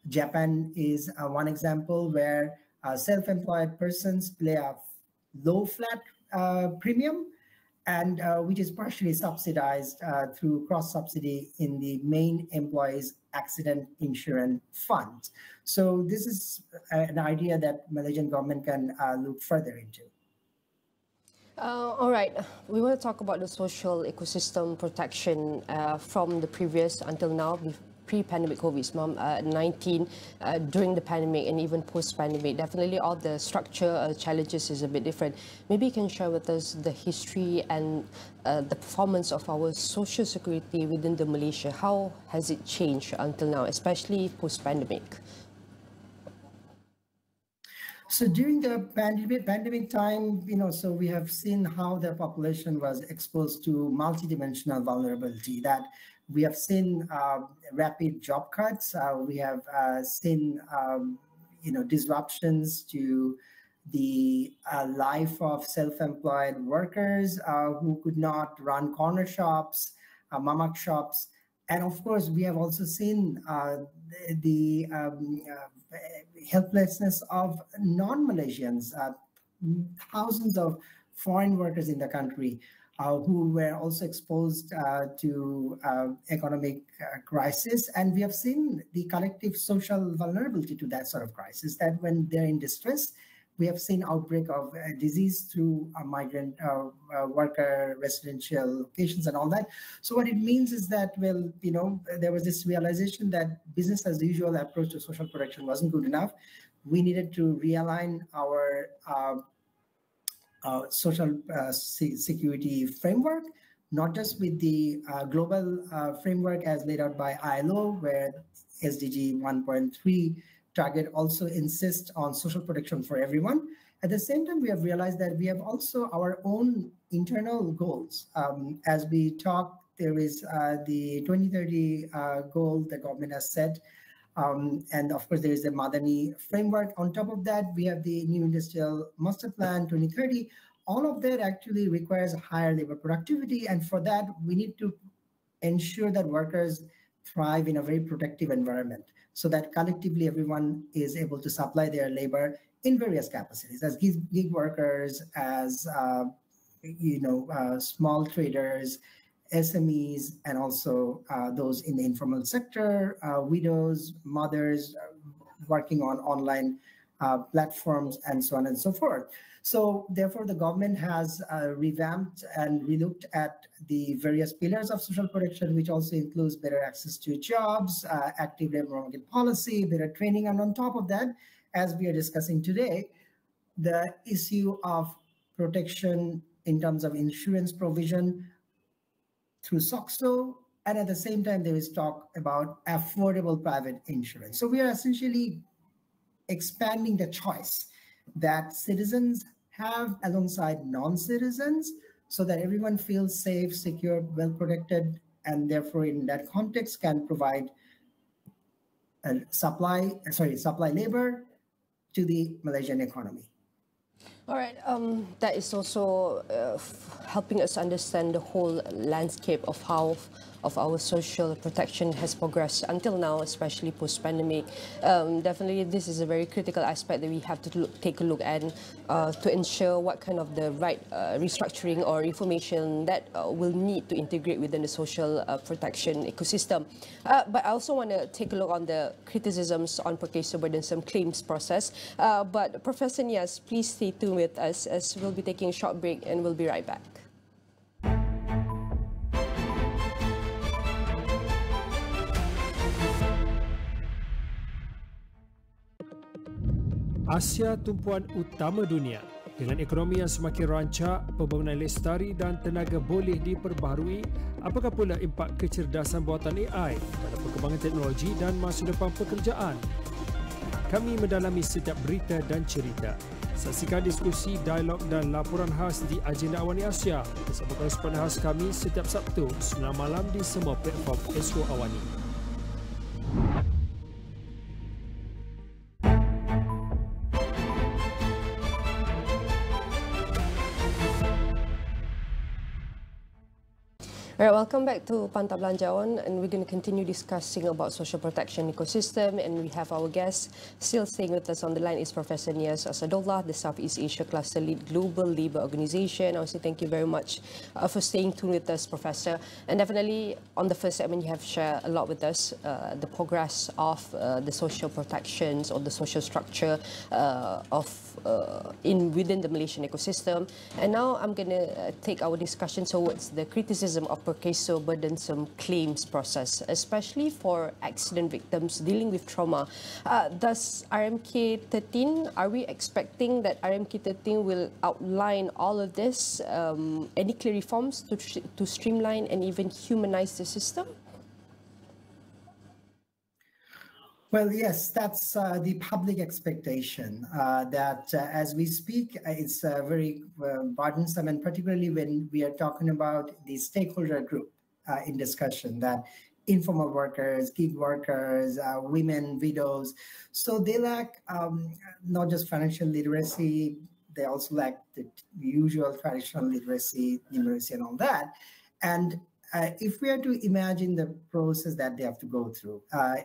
Y: Japan is one example where self-employed persons play a low flat premium, and which is partially subsidized through cross-subsidy in the main employees' accident insurance fund. So this is an idea that Malaysian government can look further into.
A: All right, we want to talk about the social ecosystem protection from the previous until now. pre-pandemic COVID-19, during the pandemic and even post-pandemic. Definitely all the structure challenges is a bit different. Maybe you can share with us the history and the performance of our social security within the Malaysia. How has it changed until now, especially post-pandemic?
Y: So during the pandemic time, so we have seen how the population was exposed to multidimensional vulnerability. That we have seen rapid job cuts. We have seen, disruptions to the life of self-employed workers who could not run corner shops, mamak shops. And of course, we have also seen the helplessness of non-Malaysians, thousands of foreign workers in the country who were also exposed to economic crisis. And we have seen the collective social vulnerability to that sort of crisis, that when they're in distress, we have seen outbreak of disease through migrant worker residential locations and all that. So what it means is that, well, there was this realization that business as usual approach to social protection wasn't good enough. We needed to realign our social security framework, not just with the global framework as laid out by ILO, where SDG 1.3 target also insists on social protection for everyone. At the same time, we have realized that we have also our own internal goals. As we talk, there is the 2030 goal the government has set. And of course, there is the Madani framework. On top of that, we have the New Industrial Master Plan 2030. All of that actually requires higher labor productivity. And for that, we need to ensure that workers thrive in a very protective environment, so that collectively everyone is able to supply their labor in various capacities, as gig workers, as small traders, SMEs, and also those in the informal sector, widows, mothers working on online platforms, and so on and so forth. So therefore, the government has revamped and relooked at the various pillars of social protection, which also includes better access to jobs, active labor market policy, better training. And on top of that, as we are discussing today, the issue of protection in terms of insurance provision through SOXO. And at the same time, there is talk about affordable private insurance. So we are essentially expanding the choice that citizens have alongside non-citizens, so that everyone feels safe, secure, well protected, and therefore in that context can provide supply labor to the Malaysian economy.
A: All right, that is also helping us understand the whole landscape of how our social protection has progressed until now, especially post-pandemic. Definitely, this is a very critical aspect that we have to take a look at to ensure what kind of the right restructuring or information that will need to integrate within the social protection ecosystem. But I also want to take a look on the criticisms on purchase burdensome claims process. But Professor Nias, please stay tuned with us, as we'll be taking a short break and we'll be right back.
B: Asia tumpuan utama dunia. Dengan ekonomi yang semakin rancak, pembangunan lestari dan tenaga boleh diperbaharui, apakah pula impak kecerdasan buatan AI pada perkembangan teknologi dan masa depan pekerjaan? Kami mendalami setiap berita dan cerita. Saksikan diskusi, dialog dan laporan khas di Agenda Awani Asia bersama koresponden khas kami setiap Sabtu 9 malam di semua platform Astro Awani.
A: All right, welcome back to Pantau Belanjawan, and we're going to continue discussing about social protection ecosystem, and we have our guest still staying with us on the line is Professor Nias Asadullah, the Southeast Asia Cluster Lead Global Labour Organisation. I want to thank you very much for staying tuned with us, Professor. And definitely on the first segment, you have shared a lot with us the progress of the social protections or the social structure within the Malaysian ecosystem. And now I'm going to take our discussion towards the criticism of per case burdensome claims process, especially for accident victims dealing with trauma. Does RMK 13, are we expecting that RMK 13 will outline all of this, any clear reforms to streamline and even humanize the system?
Y: Well, yes, that's the public expectation that as we speak, it's very burdensome, and particularly when we are talking about the stakeholder group in discussion, that informal workers, gig workers, women, widows. So they lack not just financial literacy, they also lack the usual traditional literacy, numeracy, and all that. And if we are to imagine the process that they have to go through,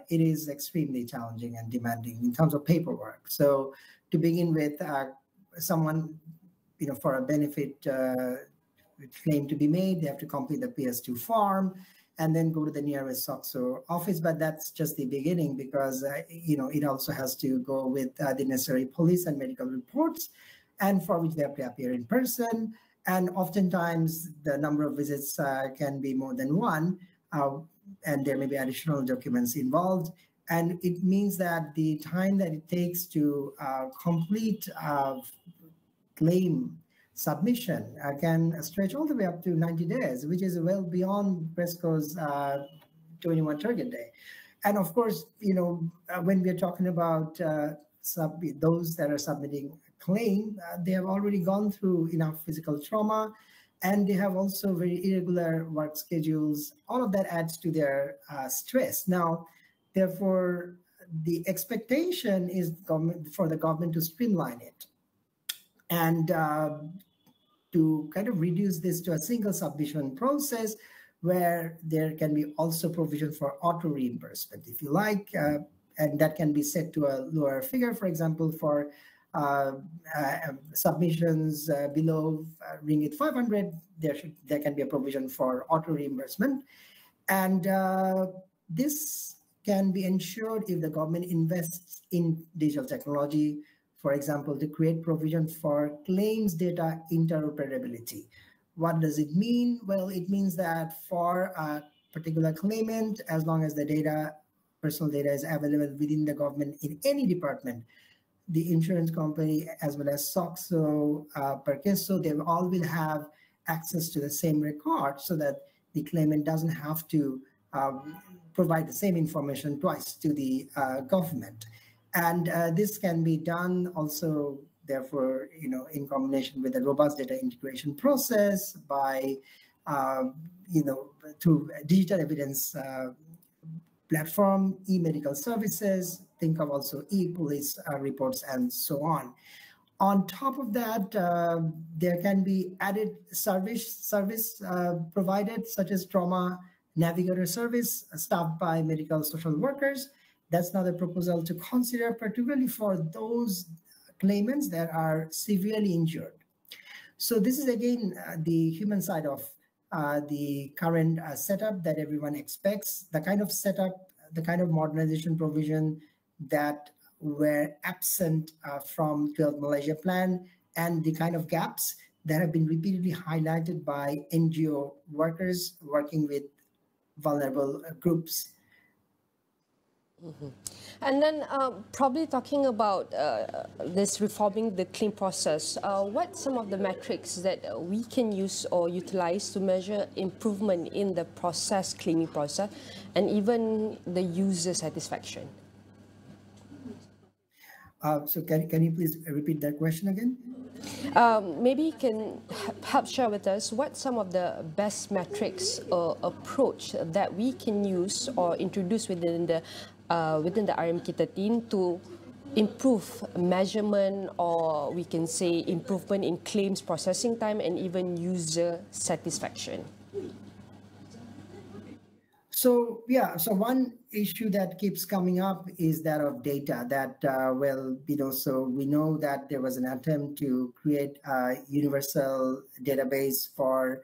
Y: it is extremely challenging and demanding in terms of paperwork. So to begin with, someone, for a benefit claim to be made, they have to complete the PS2 form and then go to the nearest SOXO office. But that's just the beginning, because, it also has to go with the necessary police and medical reports, and for which they have to appear in person. And oftentimes the number of visits can be more than one, and there may be additional documents involved. And it means that the time that it takes to complete claim submission can stretch all the way up to 90 days, which is well beyond PRESCO's 21 target day. And of course, when we're talking about those that are submitting claim, they have already gone through enough physical trauma, and they have also very irregular work schedules. All of that adds to their stress. Now, therefore, the expectation is for the government to streamline it and to kind of reduce this to a single submission process, where there can be also provision for auto reimbursement, if you like, and that can be set to a lower figure. For example, for submissions below ringgit 500, there can be a provision for auto reimbursement, and this can be ensured if the government invests in digital technology, for example, to create provision for claims data interoperability. What does it mean? Well, it means that for a particular claimant, as long as the personal data is available within the government in any department, the insurance company as well as SOXO, Perkeso, they all will have access to the same record, so that the claimant doesn't have to provide the same information twice to the government. And this can be done also, therefore, in combination with a robust data integration process by, through digital evidence platform, e-medical services, think of also e-police reports, and so on. On top of that, there can be added service provided, such as trauma navigator service staffed by medical social workers. That's now the proposal to consider, particularly for those claimants that are severely injured. So this is again the human side of the current setup that everyone expects, the kind of setup, the kind of modernization provision that were absent from 12th Malaysia Plan, and the kind of gaps that have been repeatedly highlighted by NGO workers working with vulnerable groups.
A: Mm-hmm. And then probably talking about this reforming the claim process, what some of the metrics that we can use or utilize to measure improvement in the claiming process, and even the user satisfaction?
Y: So can you please repeat that question again?
A: Maybe you can help share with us what some of the best metrics or approach that we can use or introduce within the RMK 13 to improve measurement, or we can say improvement in claims processing time and even user satisfaction.
Y: So so one issue that keeps coming up is that of data. That so we know that there was an attempt to create a universal database for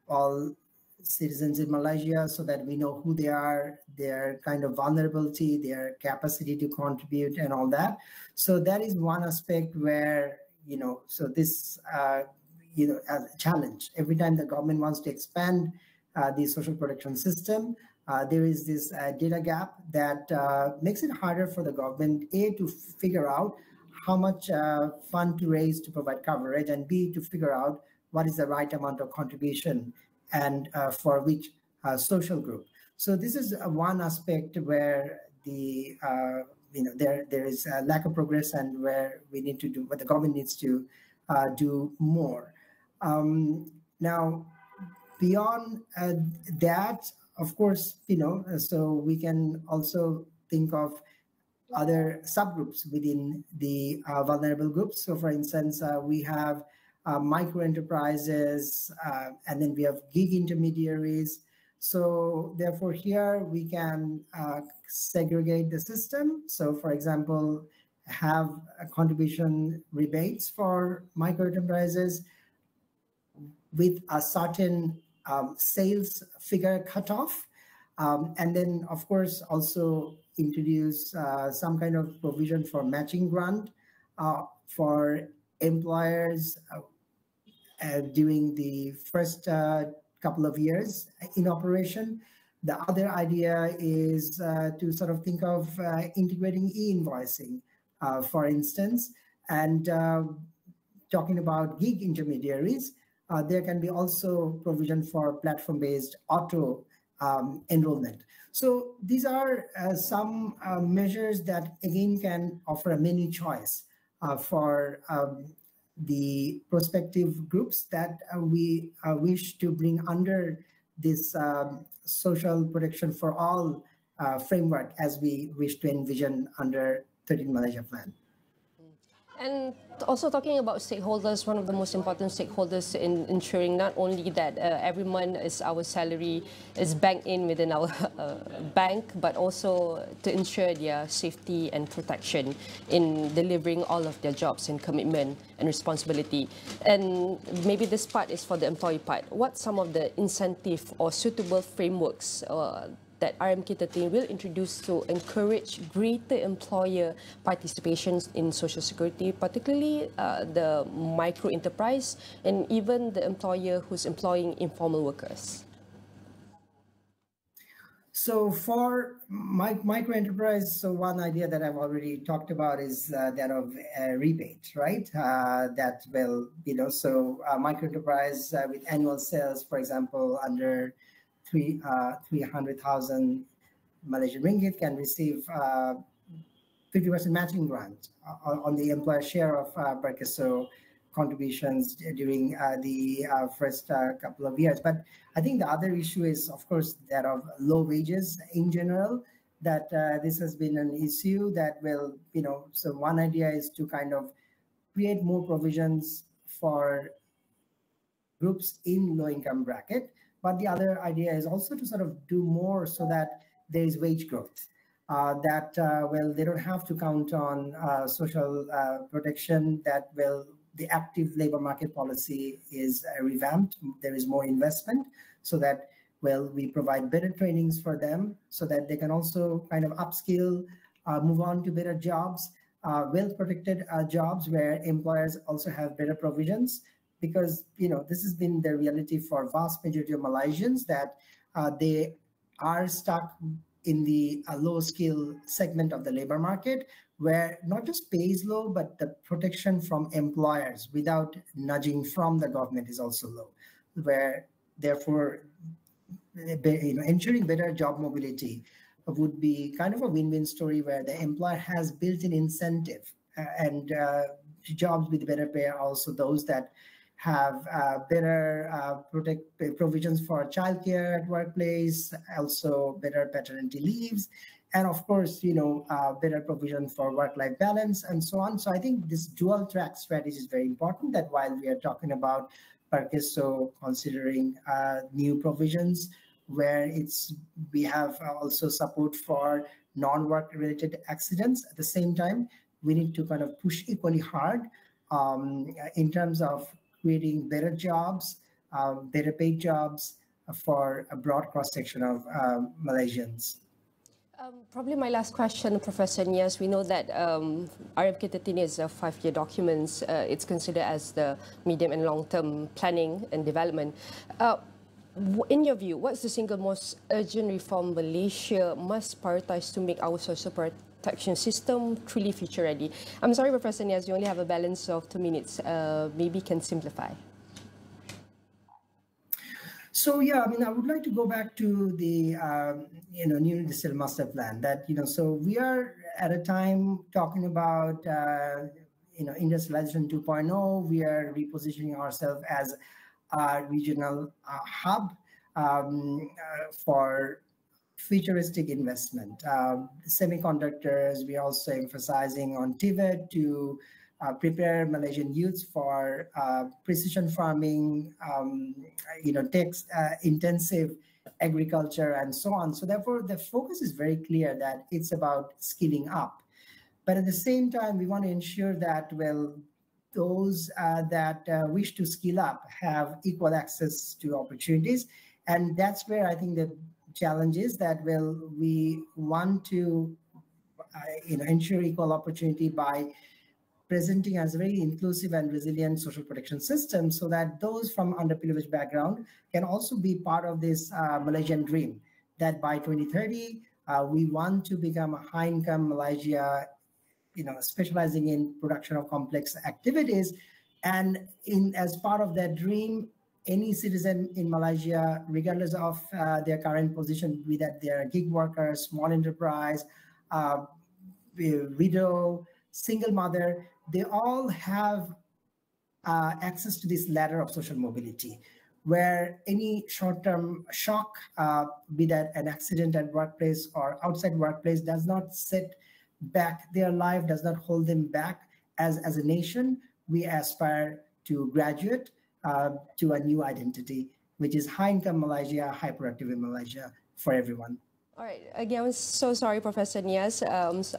Y: all citizens in Malaysia, so that we know who they are, their kind of vulnerability, their capacity to contribute, and all that. So that is one aspect where so this as a challenge. Every time the government wants to expand the social protection system. There is this data gap that makes it harder for the government, A, to figure out how much fund to raise to provide coverage, and B, to figure out what is the right amount of contribution and for which social group. So this is one aspect where the there is a lack of progress, and where we need to do, what the government needs to do more. Now, beyond that, of course, so we can also think of other subgroups within the vulnerable groups. So, for instance, we have micro enterprises, and then we have gig intermediaries. So, therefore, here we can segregate the system. So, for example, have contribution rebates for micro enterprises with a certain sales figure cutoff, and then, of course, also introduce some kind of provision for matching grant for employers during the first couple of years in operation. The other idea is to sort of think of integrating e-invoicing, for instance, and talking about gig intermediaries. There can be also provision for platform-based auto enrollment. So these are some measures that, again, can offer a many choice for the prospective groups that we wish to bring under this social protection for all framework, as we wish to envision under 13 Malaysia Plan.
A: And also talking about stakeholders, one of the most important stakeholders in ensuring not only that every month our salary is banked in within our bank, but also to ensure their safety and protection in delivering all of their jobs and commitment and responsibility. And maybe this part is for the employee part. What some of the incentive or suitable frameworks that RMK13 will introduce to encourage greater employer participation in social security, particularly the micro enterprise and even the employer who's employing informal workers?
Y: So for micro enterprise, so one idea that I've already talked about is that of rebate, right? That will, so micro enterprise with annual sales, for example, under 300,000 Malaysian ringgit can receive 50% matching grant on the employer share of per peso contributions during the first couple of years. But I think the other issue is, of course, that of low wages in general, that this has been an issue that will, so one idea is to kind of create more provisions for groups in low income bracket. But the other idea is also to sort of do more so that there is wage growth, that, well, they don't have to count on social protection, that, well, the active labor market policy is revamped. There is more investment so that, well, we provide better trainings for them so that they can also kind of upskill, move on to better jobs, well-protected jobs where employers also have better provisions. Because, this has been the reality for vast majority of Malaysians, that they are stuck in the low skill segment of the labor market, where not just pay is low, but the protection from employers without nudging from the government is also low, where therefore, ensuring better job mobility would be kind of a win-win story, where the employer has built-in incentive and jobs with better pay are also those that have better provisions for childcare at workplace, also better paternity leaves, and of course, better provision for work-life balance and so on. So I think this dual track strategy is very important, that while we are talking about per peso, considering new provisions where we have also support for non-work related accidents, at the same time, we need to kind of push equally hard in terms of creating better jobs, better paid jobs for a broad cross-section of Malaysians.
A: Probably my last question, Professor Nias. We know that RMK13 is a 5-year document. It's considered as the medium and long-term planning and development. In your view, what's the single most urgent reform Malaysia must prioritize to make our social protection system truly future ready? I'm sorry, Professor Niaz, you only have a balance of 2 minutes. Maybe can simplify.
Y: So yeah, I mean, I would like to go back to the new digital master plan. That so we are at a time talking about industrialization 2.0. We are repositioning ourselves as a regional hub for futuristic investment. Semiconductors. We are also emphasizing on TVET to prepare Malaysian youths for precision farming, intensive agriculture, and so on. So therefore, the focus is very clear that it's about skilling up. But at the same time, we want to ensure that, well, those that wish to skill up have equal access to opportunities. And that's where I think the challenge is that, well, we want to ensure equal opportunity by presenting as a very inclusive and resilient social protection system, so that those from underprivileged background can also be part of this Malaysian dream, that by 2030, we want to become a high-income Malaysia, specializing in production of complex activities. And as part of that dream, any citizen in Malaysia, regardless of their current position, be that they're a gig worker, small enterprise, widow, single mother, they all have access to this ladder of social mobility, where any short-term shock, be that an accident at workplace or outside workplace, does not set back their life, does not hold them back. As a nation, we aspire to graduate to a new identity, which is high-income Malaysia, high-productive in Malaysia for everyone.
A: All right. Again, I'm so sorry, Professor Niaz.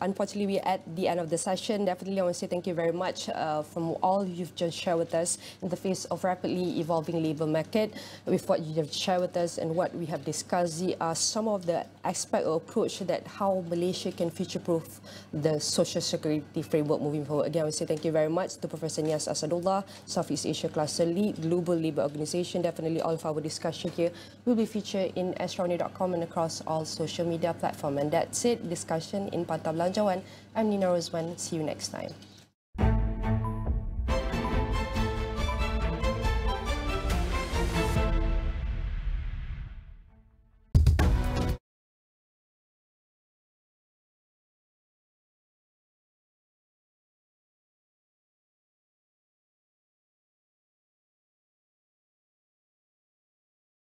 A: Unfortunately, we're at the end of the session. Definitely, I want to say thank you very much from all you've just shared with us in the face of rapidly evolving labour market. With what you have shared with us and what we have discussed, are some of the aspect or approach that how Malaysia can future-proof the social security framework moving forward. Again, I want to say thank you very much to Professor Niaz Asadullah, Southeast Asia Cluster Lead, Global Labour Organisation. Definitely, all of our discussion here will be featured in astro.com and across all social media platform. And that's it, discussion in Pantau Belanjawan. I'm Nina Rozman. See you next time.